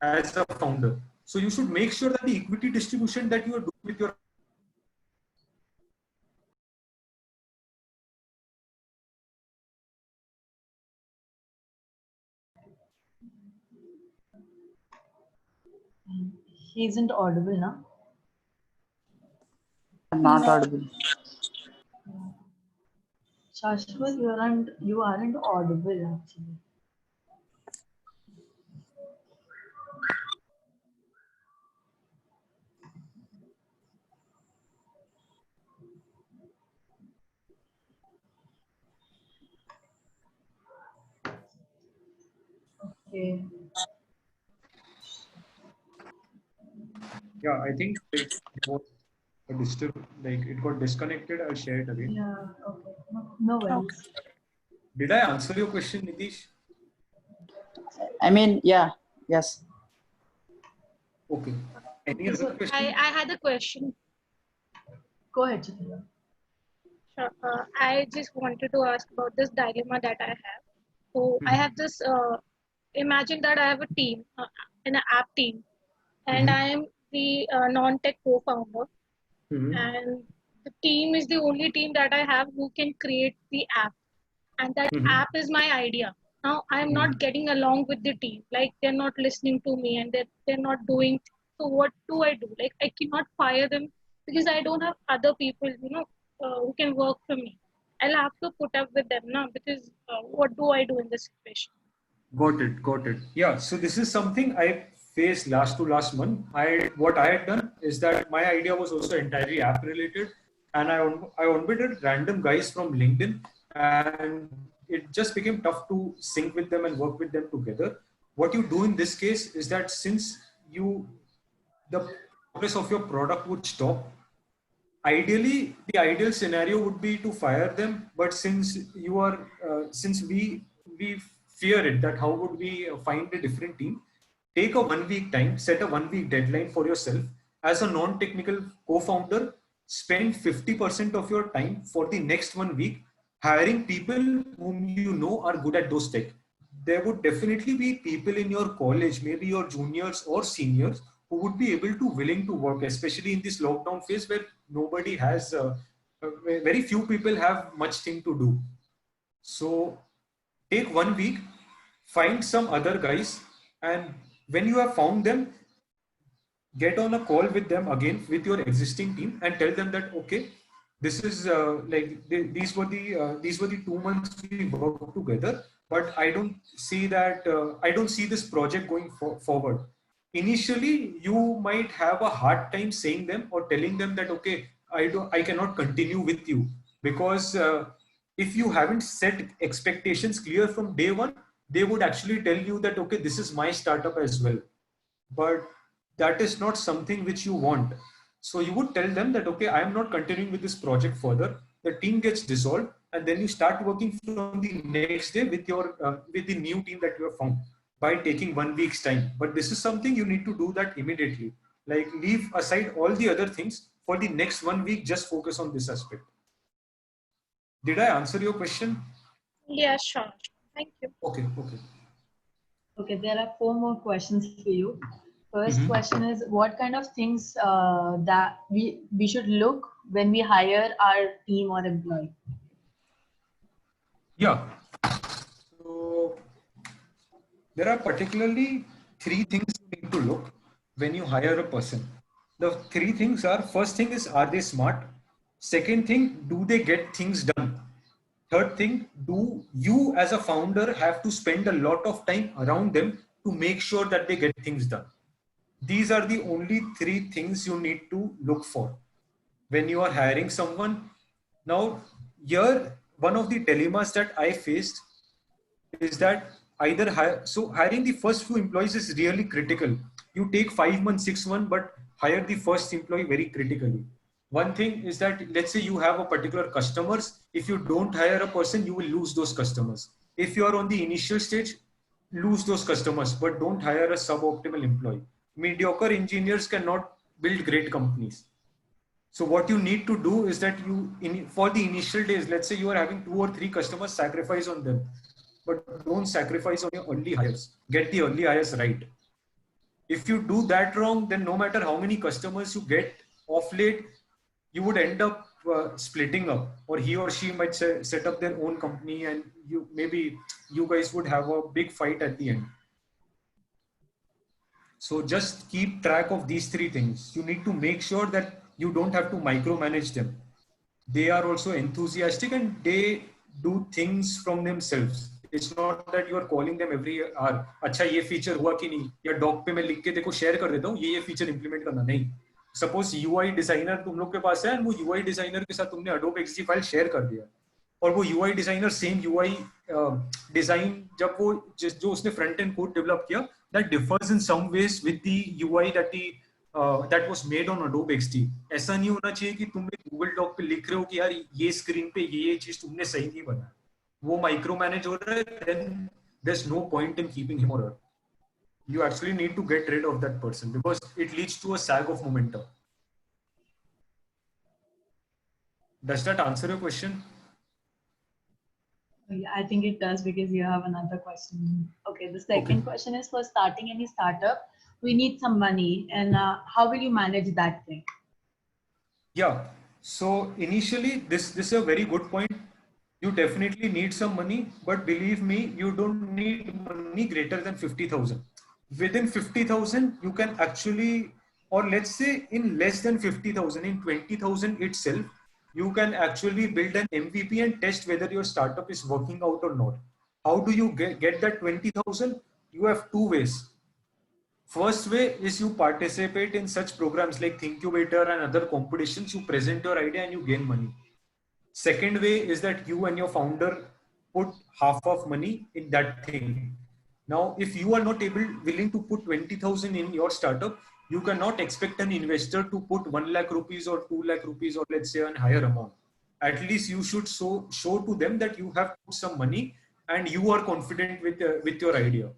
as a founder? So you should make sure that the equity distribution that you are doing with your He isn't audible now. Not audible. Shashwat, you aren't audible actually. Okay. Yeah, I think it was a like it got disconnected. I'll share it again. Yeah. Okay. No worries. Did I answer your question, Nitish? I mean, yeah, yes. Okay. Any Okay, other so question? I had a question. go ahead, Chitra. Sure. I just wanted to ask about this dilemma that I have. So I have this. Imagine that I have a team, an app team, and I am the non-tech co-founder, and the team is the only team that I have who can create the app, and that app is my idea. Now I'm not getting along with the team, like they're not listening to me and they're not doing. So what do I do? Like I cannot fire them because I don't have other people, who can work for me. I'll have to put up with them now because what do I do in this situation? Got it. Yeah, so this is something I faced last month. What I had done is that my idea was also entirely app related, and I onboarded random guys from LinkedIn, and it just became tough to sync with them and work with them together. What you do in this case is that since the progress of your product would stop, ideally the ideal scenario would be to fire them, but since we fear it that how would we find a different team, take a 1 week time, set a 1 week deadline for yourself. As a non-technical co-founder, spend 50% of your time for the next 1 week hiring people whom you know are good at those tech. There would definitely be people in your college, maybe your juniors or seniors, who would be able to willing to work, especially in this lockdown phase where nobody has, very few people have much thing to do. So take 1 week, find some other guys, and when you have found them, get on a call with them again with your existing team and tell them that okay, this is these were the 2 months we worked together, but I don't see this project going forward. Initially you might have a hard time saying them or telling them that okay, I cannot continue with you, because if you haven't set expectations clear from day one, they would actually tell you that okay, this is my startup as well, but that is not something which you want. So you would tell them that okay, I am not continuing with this project further. The team gets dissolved, and then you start working from the next day with with the new team that you have found by taking 1 week's time. But this is something you need to do that immediately. Like leave aside all the other things for the next 1 week. Just focus on this aspect. Did I answer your question? Yeah, sure. Thank you. Okay. Okay, there are 4 more questions for you. First question is, what kind of things that we should look when we hire our team or employee? Yeah. So there are particularly 3 things you need to look when you hire a person. The 3 things are: first thing is, are they smart? Second thing, do they get things done? Third thing, do you as a founder have to spend a lot of time around them to make sure that they get things done? These are the only 3 things you need to look for when you are hiring someone. Now, here, one of the dilemmas that I faced is that hiring the first few employees is really critical. You take 5 months, 6 months, but hire the first employee very critically. One thing is that, let's say you have a particular customers. If you don't hire a person, you will lose those customers. If you are on the initial stage, lose those customers, but don't hire a suboptimal employee. Mediocre engineers cannot build great companies. So what you need to do is that for the initial days, let's say you are having 2 or 3 customers, sacrifice on them, but don't sacrifice on your early hires. Get the early hires right. If you do that wrong, then no matter how many customers you get off late, you would end up splitting up, or he or she might set up their own company, and you guys would have a big fight at the end. So just keep track of these 3 things. You need to make sure that you don't have to micromanage them. They are also enthusiastic and they do things from themselves. It's not that you are calling them every hour. अच्छा ये feature हुआ कि नहीं, या doc पे मैं लिख के देखो share कर देता हूँ, ये feature implement करना नहीं. Suppose UI designer तुम लोग के पास है, और वो UI designer के साथ तुमने Adobe XD file share कर दिया. और वो UI designer same UI design जब वो जो उसने फ्रंट एंड कोड डेवलप किया, that differs in some ways with the UI that was made on Adobe XD. ऐसा नहीं होना चाहिए कि तुम एक Google Doc पे लिख रहे हो कि यार ये स्क्रीन पे ये चीज तुमने सही नहीं बनाया, वो माइक्रो मैनेज हो रहा है, then there's no point in keeping him or her. You actually need to get rid of that person because it leads to a sag of momentum. Does that answer your question? Yeah, I think it does because you have another question. Okay, the second question is, for starting any startup, we need some money, and how will you manage that thing? Yeah, so initially this is a very good point. You definitely need some money, but believe me, you don't need money greater than 50,000. Within 50,000, you can actually, or let's say in less than 50,000, in 20,000 itself, you can actually build an MVP and test whether your startup is working out or not. How do you get that 20,000? You have two ways. First way is you participate in such programs like Thinkubator and other competitions. You present your idea and you gain money. Second way is that you and your founder put half of money in that thing. Now, if you are not willing to put 20,000 in your startup, you cannot expect an investor to put 1 lakh rupees or 2 lakh rupees or let's say a higher amount. At least you should show to them that you have put some money and you are confident with your idea.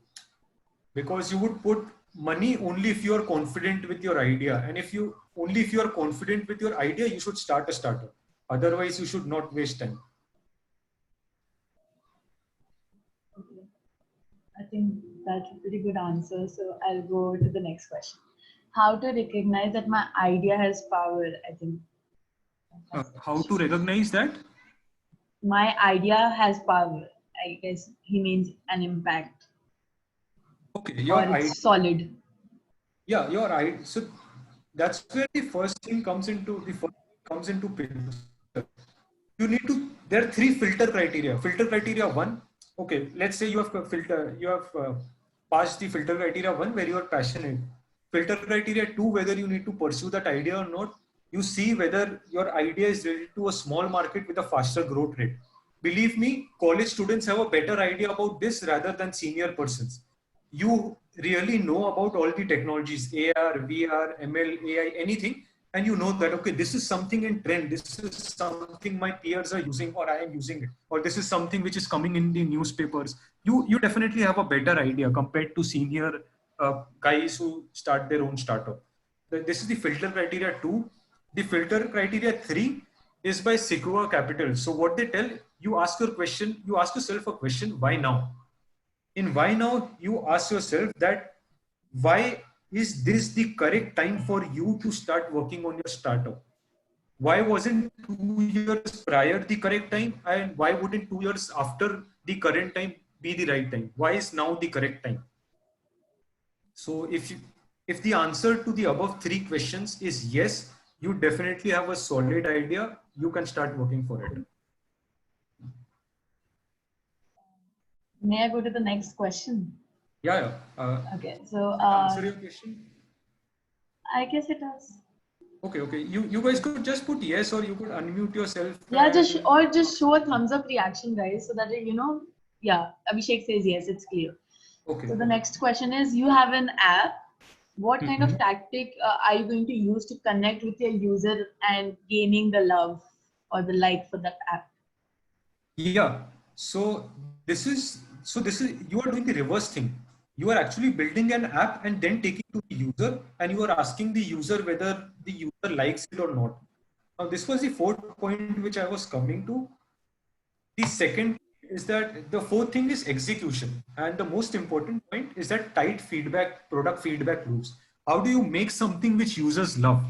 Because you would put money only if you are confident with your idea, and if you are confident with your idea, you should start a startup. Otherwise, you should not waste time. Okay. I think that's a pretty good answer. So I'll go to the next question. How to recognize that my idea has power? I think. How to recognize that? My idea has power. I guess he means an impact. Okay, your idea. Solid. Yeah, your idea. So that's where the first thing comes into picture. You need to. There are three filter criteria. Filter criteria 1. Okay, let's say you have passed the filter criteria 1 where you are passionate. Filter criteria 2, whether you need to pursue that idea or not. You see whether your idea is related to a small market with a faster growth rate. Believe me, college students have a better idea about this rather than senior persons. You really know about all the technologies, AR, VR, ML, AI, anything, and you know that, okay, this is something in trend, this is something my peers are using or I am using it, or this is something which is coming in the newspapers. You definitely have a better idea compared to senior guys who start their own startup. This is the filter criteria 2. The filter criteria 3 is by Sequoia Capital. So what they tell, you ask yourself a question, why now? In why now, you ask yourself that why is this the correct time for you to start working on your startup? Why wasn't 2 years prior the correct time? And why wouldn't 2 years after the current time be the right time? Why is now the correct time? So if the answer to the above 3 questions is yes, you definitely have a solid idea. You can start working for it. May I go to the next question? Yeah. Okay, so answer your question. I guess it does. Okay. You guys could just put yes, or you could unmute yourself. Yeah, just show a thumbs up reaction, guys, so that yeah, Abhishek says yes, it's clear. Okay. So the next question is, you have an app. What kind of tactic are you going to use to connect with your user and gaining the love or the like for that app? Yeah. So this is you are doing the reverse thing. You are actually building an app and then taking to the user, and you are asking the user whether the user likes it or not. Now, this was the fourth point which I was coming to. The second is that the fourth thing is execution. And the most important point is that tight feedback, product feedback loops. How do you make something which users love?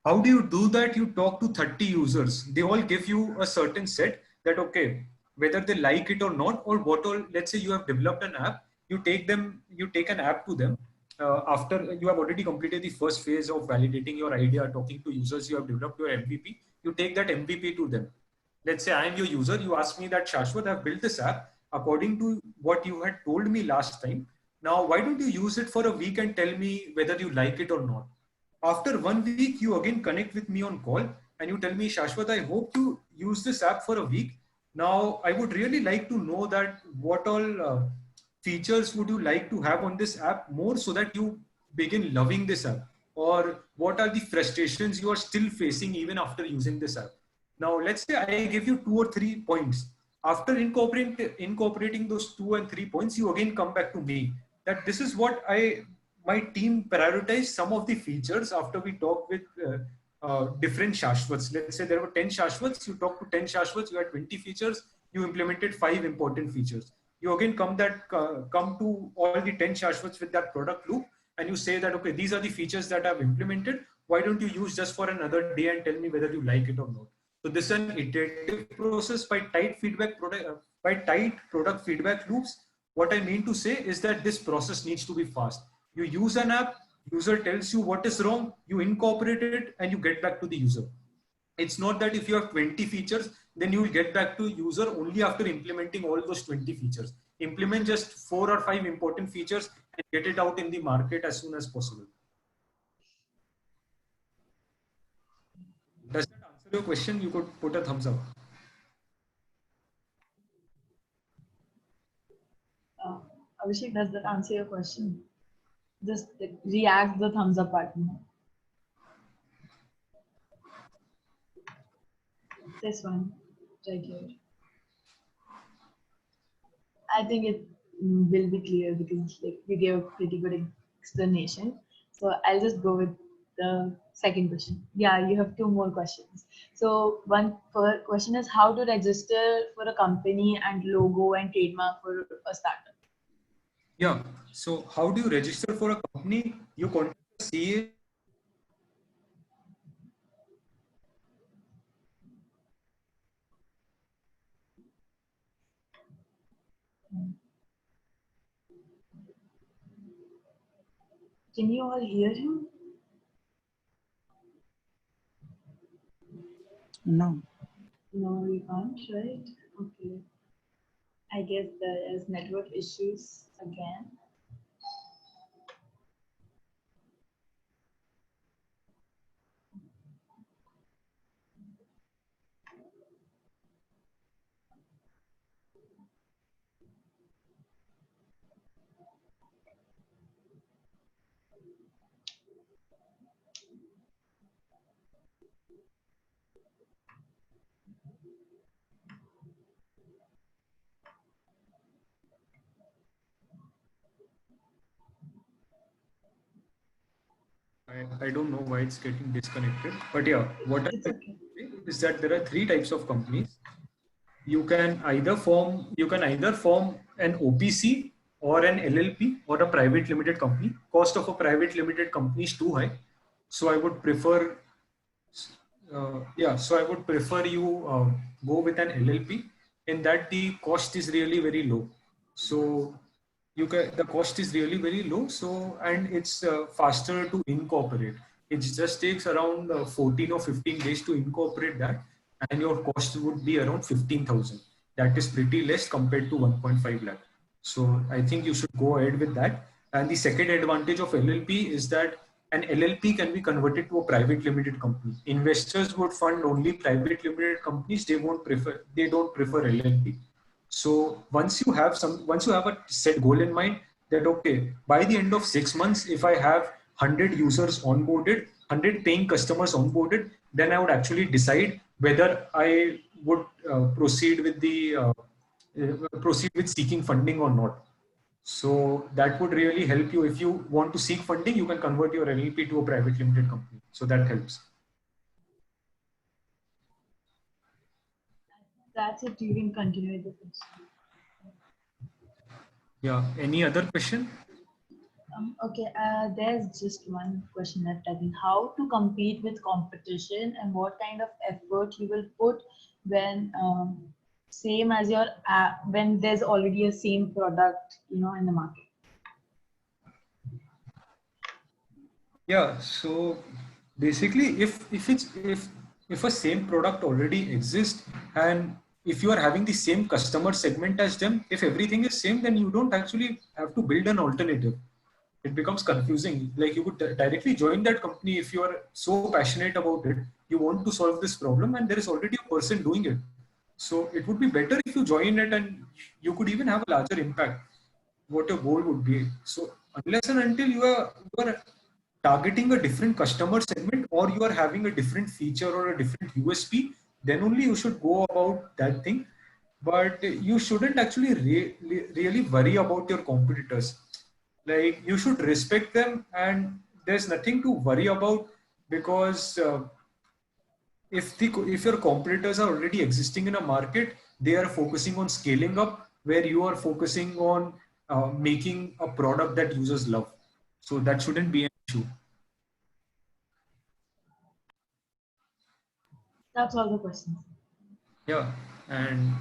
How do you do that? You talk to 30 users. They all give you a certain set that, okay, whether they like it or not, or what all, let's say you have developed an app, you take an app to them. After you have already completed the first phase of validating your idea, talking to users, you have developed your MVP, you take that MVP to them. Let's say I am your user, you ask me that, Shashwat, I've built this app according to what you had told me last time. Now, why don't you use it for a week and tell me whether you like it or not? After 1 week, you again connect with me on call and you tell me, Shashwat, I hope you use this app for a week Now, I would really like to know that what all features would you like to have on this app more so that you begin loving this app? Or what are the frustrations you are still facing even after using this app? Now, let's say I give you 2 or 3 points. After incorporating those 2 and 3 points, you again come back to me that this is what my team prioritized some of the features after we talk with different Shashwats. Let's say there were 10 Shashwats, you talk to 10 Shashwats, you had 20 features, you implemented 5 important features. You again come to all the 10 Shashwats with that product loop, and you say that, okay, these are the features that I've implemented. Why don't you use just for another day and tell me whether you like it or not? So this is an iterative process by tight product feedback loops. What I mean to say is that this process needs to be fast. You use an app, user tells you what is wrong, you incorporate it, and you get back to the user. It's not that if you have 20 features, then you will get back to user only after implementing all those 20 features. Implement just 4 or 5 important features and get it out in the market as soon as possible. Does that answer your question? You could put a thumbs up. Abhishek, does that answer your question? Just react the thumbs up button. This one, right here. I think it will be clear because you gave a pretty good explanation. So I'll just go with the second question. Yeah, you have 2 more questions. So one question is how to register for a company and logo and trademark for a startup. Yeah. So how do you register for a company? You contact the CA. Can you all hear him? No. No, you can't, right? Okay. I guess there is network issues again. I don't know why it's getting disconnected, but yeah, what I say is that there are 3 types of companies. You can either form an OPC or an LLP or a private limited company. Cost of a private limited company is too high, so I would prefer you go with an LLP. In that the cost is really very low. So the cost is really very low. So and it's faster to incorporate. It just takes around 14 or 15 days to incorporate that, and your cost would be around 15,000. That is pretty less compared to 1.5 lakh. So I think you should go ahead with that. And the second advantage of LLP is that an LLP can be converted to a private limited company. Investors would fund only private limited companies. They don't prefer LLP. So once you have a set goal in mind that, okay, by the end of 6 months, if I have 100 users onboarded, 100 paying customers onboarded, then I would actually decide whether I would proceed with seeking funding or not. So that would really help you. If you want to seek funding, you can convert your LLP to a private limited company. So that helps. That's it. You can continue with the question. Yeah. Any other question? Okay. There's just one question left. I think how to compete with competition and what kind of effort you will put when same as your app, when there's already a same product, in the market. Yeah. So basically, if a same product already exists and if you are having the same customer segment as them, if everything is same, then you don't actually have to build an alternative. It becomes confusing. Like you could directly join that company if you are so passionate about it. You want to solve this problem, and there is already a person doing it. So it would be better if you join it and you could even have a larger impact, what your goal would be. So unless and until you are targeting a different customer segment or you are having a different feature or a different USP, then only you should go about that thing. But you shouldn't actually really worry about your competitors. Like you should respect them, and there's nothing to worry about because if your competitors are already existing in a market, they are focusing on scaling up, where you are focusing on making a product that users love. So that shouldn't be an issue. That's all the questions. Yeah, and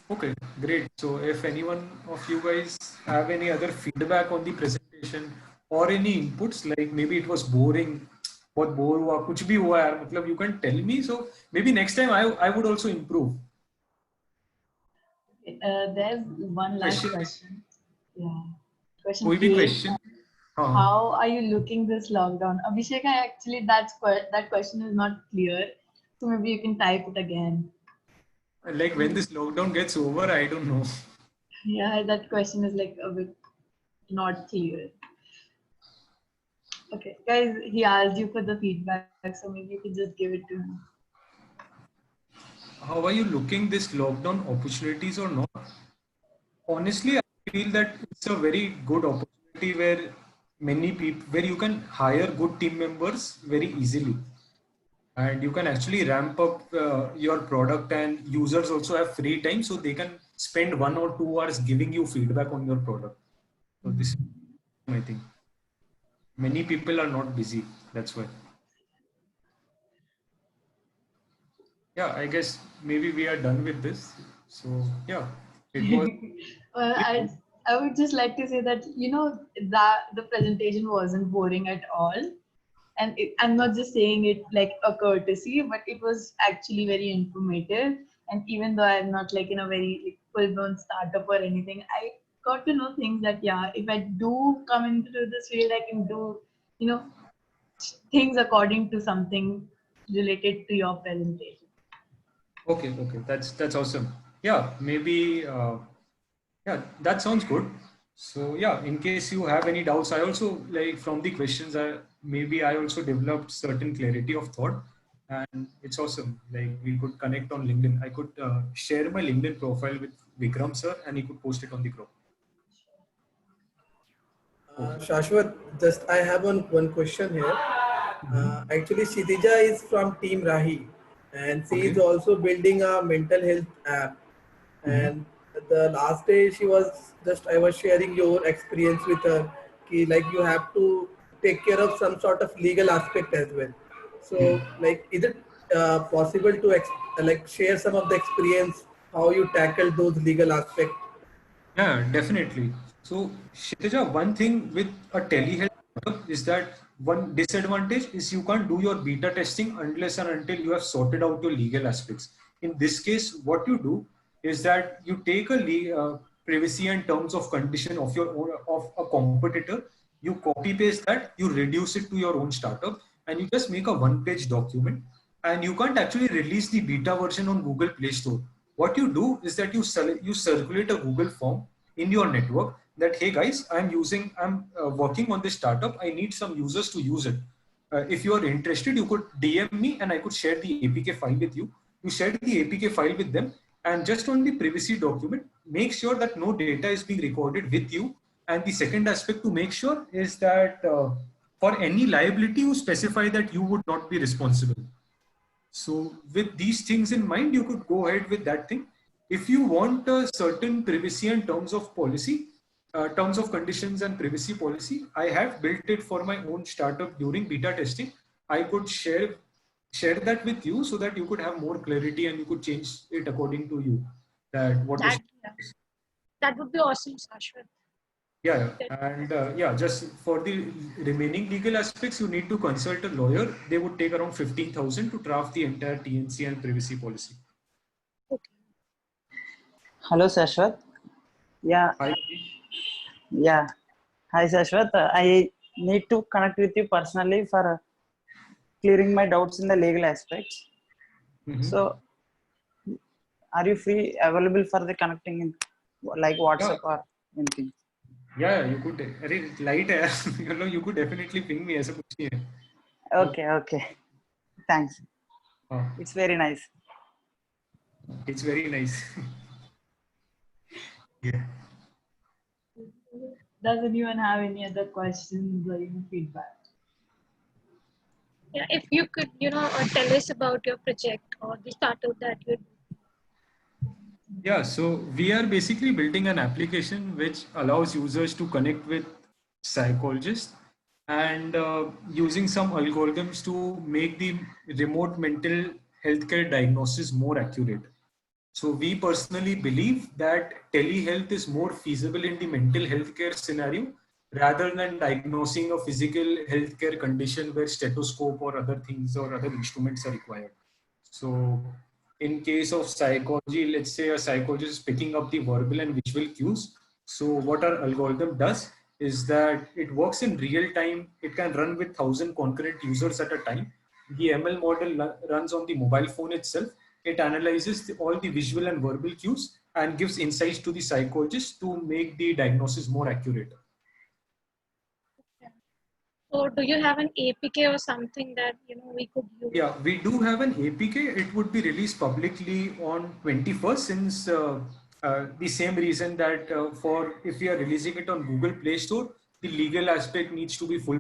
okay, great. So if anyone of you guys have any other feedback on the presentation or any inputs, like maybe it was boring, बहुत bore हुआ, कुछ भी हुआ यार, मतलब you can tell me. So maybe next time I would also improve. There's one last question. Yeah. Question कोई भी eight. question? हाँ. How are you looking this lockdown? Abhishek, actually that question is not clear. So maybe you can type it again. Like when this lockdown gets over, I don't know. Yeah, that question is like a bit not clear. Okay, guys, he asked you for the feedback, so maybe you could just give it to him. How are you looking this lockdown opportunities or not? Honestly, I feel that it's a very good opportunity where many people, where you can hire good team members very easily. And you can actually ramp up your product, and users also have free time, so they can spend 1 or 2 hours giving you feedback on your product. So this is my thing. Many people are not busy, that's why. Yeah, I guess maybe we are done with this. So yeah, it was. Well, I would just like to say that that the presentation wasn't boring at all, and I'm not just saying it like a courtesy, but it was actually very informative. And even though I'm not like in a very like, full-blown startup or anything, I got to know things that if I do come into this field, I can do things according to something related to your presentation. Okay, that's awesome. Yeah, maybe yeah, that sounds good. So yeah, in case you have any doubts, I also like from the questions, maybe I also developed certain clarity of thought, and it's awesome. Like we could connect on LinkedIn. I could share my LinkedIn profile with Vikram sir, and he could post it on the group. Shashwat, just I have one question here. Actually, Kshitija is from Team Rahi, and she is also building a mental health app. And the last day I was sharing your experience with her. Like you have to take care of some sort of legal aspect as well. So, like, is it possible to like share some of the experience how you tackle those legal aspects? Yeah, definitely. So, Kshitija, one thing with a telehealth startup is that one disadvantage is you can't do your beta testing unless and until you have sorted out your legal aspects. In this case, what you do is that you take a privacy and terms of condition of your own, of a competitor, you copy paste that, you reduce it to your own startup, and you just make a one-page document. And you can't actually release the beta version on Google Play Store. What you do is that you circulate a Google form in your network that, hey guys, I'm working on this startup. I need some users to use it. If you are interested, you could DM me and I could share the APK file with you. You share the APK file with them, and just on the privacy document, make sure that no data is being recorded with you. And the second aspect to make sure is that for any liability, you specify that you would not be responsible. So with these things in mind, you could go ahead with that thing. If you want a certain privacy and terms of policy, terms of conditions and privacy policy, I have built it for my own startup during beta testing. I could share that with you so that you could have more clarity and you could change it according to you. That would be awesome, Shashwat. Yeah, and just for the remaining legal aspects, you need to consult a lawyer. They would take around 15,000 to draft the entire TNC and privacy policy. Okay. Hello, Shashwat. Yeah. Hi. Yeah. Hi, Shashwat. I need to connect with you personally for clearing my doubts in the legal aspects. So are you free available for the connecting in like WhatsApp or anything? Yeah, you could. अरे light है you could definitely ping me. ऐसा कुछ नहीं है. Okay. Thanks. It's very nice. It's very nice. Yeah. Does anyone have any other questions or feedback? Yeah, if you could, tell us about your project or the startup that you. Yeah, so we are basically building an application which allows users to connect with psychologists and using some algorithms to make the remote mental healthcare diagnosis more accurate. So we personally believe that telehealth is more feasible in the mental healthcare scenario rather than diagnosing a physical healthcare condition where stethoscope or other things or other instruments are required. So in case of psychology, let's say a psychologist is picking up the verbal and visual cues. So what our algorithm does is that it works in real time. It can run with 1,000 concurrent users at a time. The ML model runs on the mobile phone itself. It analyzes all the visual and verbal cues and gives insights to the psychologist to make the diagnosis more accurate. So do you have an APK or something that we could use? Yeah, we do have an APK. It would be released publicly on 21st, since the same reason that for if we are releasing it on Google Play Store, the legal aspect needs to be full.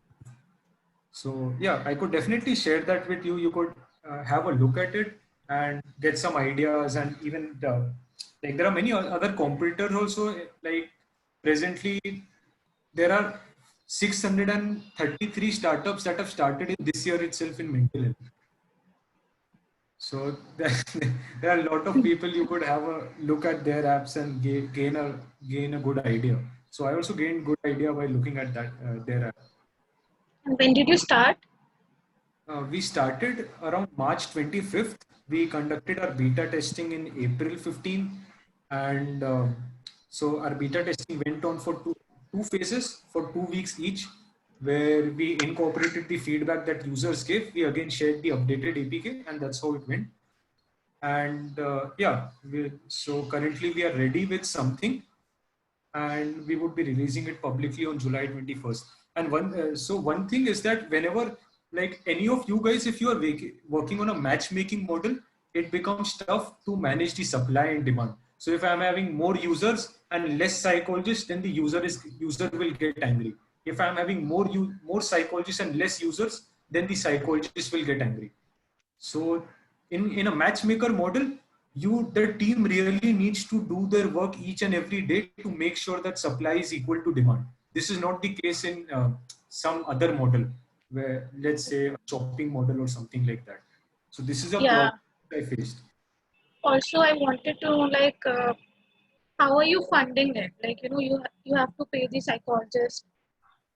So yeah, I could definitely share that with you. You could have a look at it and get some ideas, and even like there are many other competitors also. Like presently, there are 633 startups that have started in this year itself in mental health. So there are a lot of people. You could have a look at their apps and gain a good idea. So I also gained good idea by looking at that their app. And when did you start? We started around March 25th. We conducted our beta testing in April 15, and so our beta testing went on for two phases for 2 weeks each, where we incorporated the feedback that users gave. We again shared the updated APK, and that's how it went. And yeah, so currently we are ready with something, and we would be releasing it publicly on July 21st. And one thing is that whenever, like any of you guys, if you are working on a matchmaking model, it becomes tough to manage the supply and demand. So if I'm having more users and less psychologists, then the user will get angry. If I'm having more psychologists and less users, then the psychologist will get angry. So in a matchmaker model, the team really needs to do their work each and every day to make sure that supply is equal to demand. This is not the case in some other model, where let's say a shopping model or something like that. So this is a problem I faced. Also, I wanted to how are you funding it? Like you have to pay the psychologist.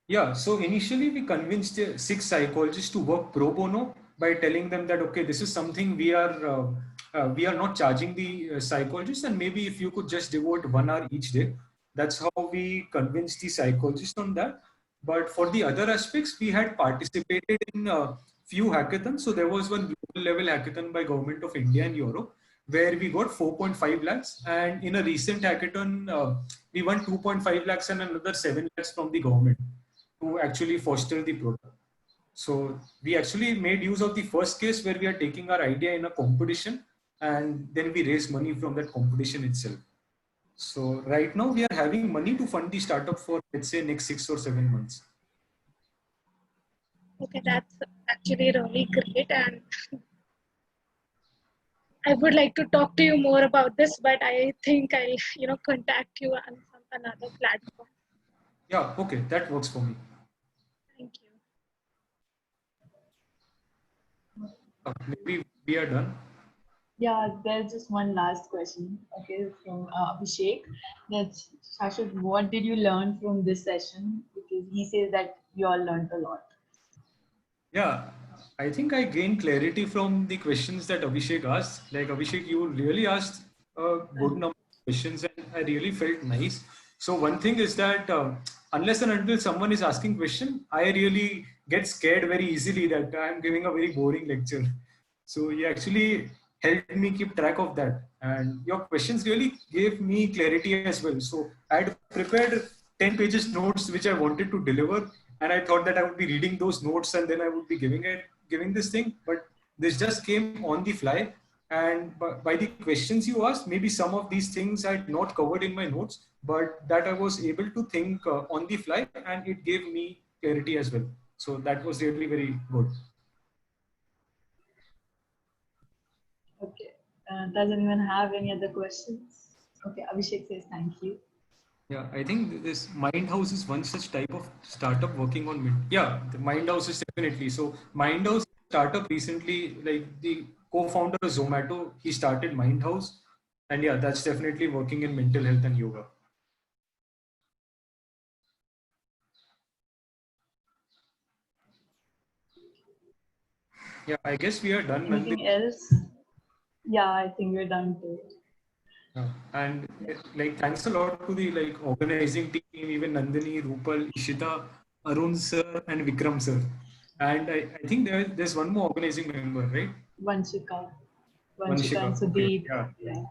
Yeah, so initially we convinced 6 psychologists to work pro bono by telling them that okay, this is something we are not charging the psychologists, and maybe if you could just devote 1 hour each day. That's how we convinced the psychologists on that. But for the other aspects, we had participated in a few hackathons. So there was one global level hackathon by Government of India and Europe, where we got 4.5 lakhs. And in a recent hackathon, we won 2.5 lakhs and another 7 lakhs from the government to actually foster the product. So we actually made use of the first case where we are taking our idea in a competition, and then we raise money from that competition itself. So right now we are having money to fund the startup for, let's say, next 6 or 7 months. Okay, that's actually really great, and I would like to talk to you more about this, but I think I'll contact you on another platform. Yeah, okay, that works for me. Thank you. Maybe we are done. Yeah, there's just one last question. Okay, from Abhishek. That's Shashwat, what did you learn from this session? Because he says that you all learned a lot. Yeah, I think I gained clarity from the questions that Abhishek asked. Like Abhishek, you really asked a good number of questions, and I really felt nice. So one thing is that unless and until someone is asking question, I really get scared very easily that I'm giving a very boring lecture. So you actually helped me keep track of that. And your questions really gave me clarity as well. So I had prepared 10 pages notes which I wanted to deliver, and I thought that I would be reading those notes and then I would be giving this thing. But this just came on the fly. And by the questions you asked, maybe some of these things I had not covered in my notes, but that I was able to think on the fly, and it gave me clarity as well. So that was really very good. Okay. Does anyone have any other questions? Okay, Abhishek says thank you. Yeah, I think this Mindhouse is one such type of startup working on yeah, the Mindhouse is definitely. So Mindhouse startup recently, like the co-founder of Zomato, he started Mindhouse, and yeah, that's definitely working in mental health and yoga. Yeah, I guess we are done. Anything else? Yeah, I think we're done too. Yeah. And like thanks a lot to the like organizing team, even Nandini, Rupal, Ishita, Arun sir, and Vikram sir. And I think there's one more organizing member, right? Vanshika and Okay. Sudeep. Yeah.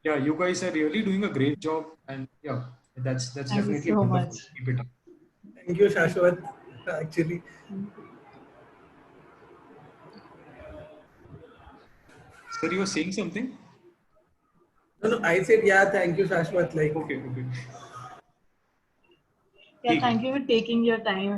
Yeah, you guys are really doing a great job, and yeah, that's Thank you definitely so wonderful. much. Keep it up. Thank you, Shashwat. Actually, Sir, you were saying something? no, I said yeah. Thank you, Shashwat. Like. Okay. Yeah, thank you for taking your time.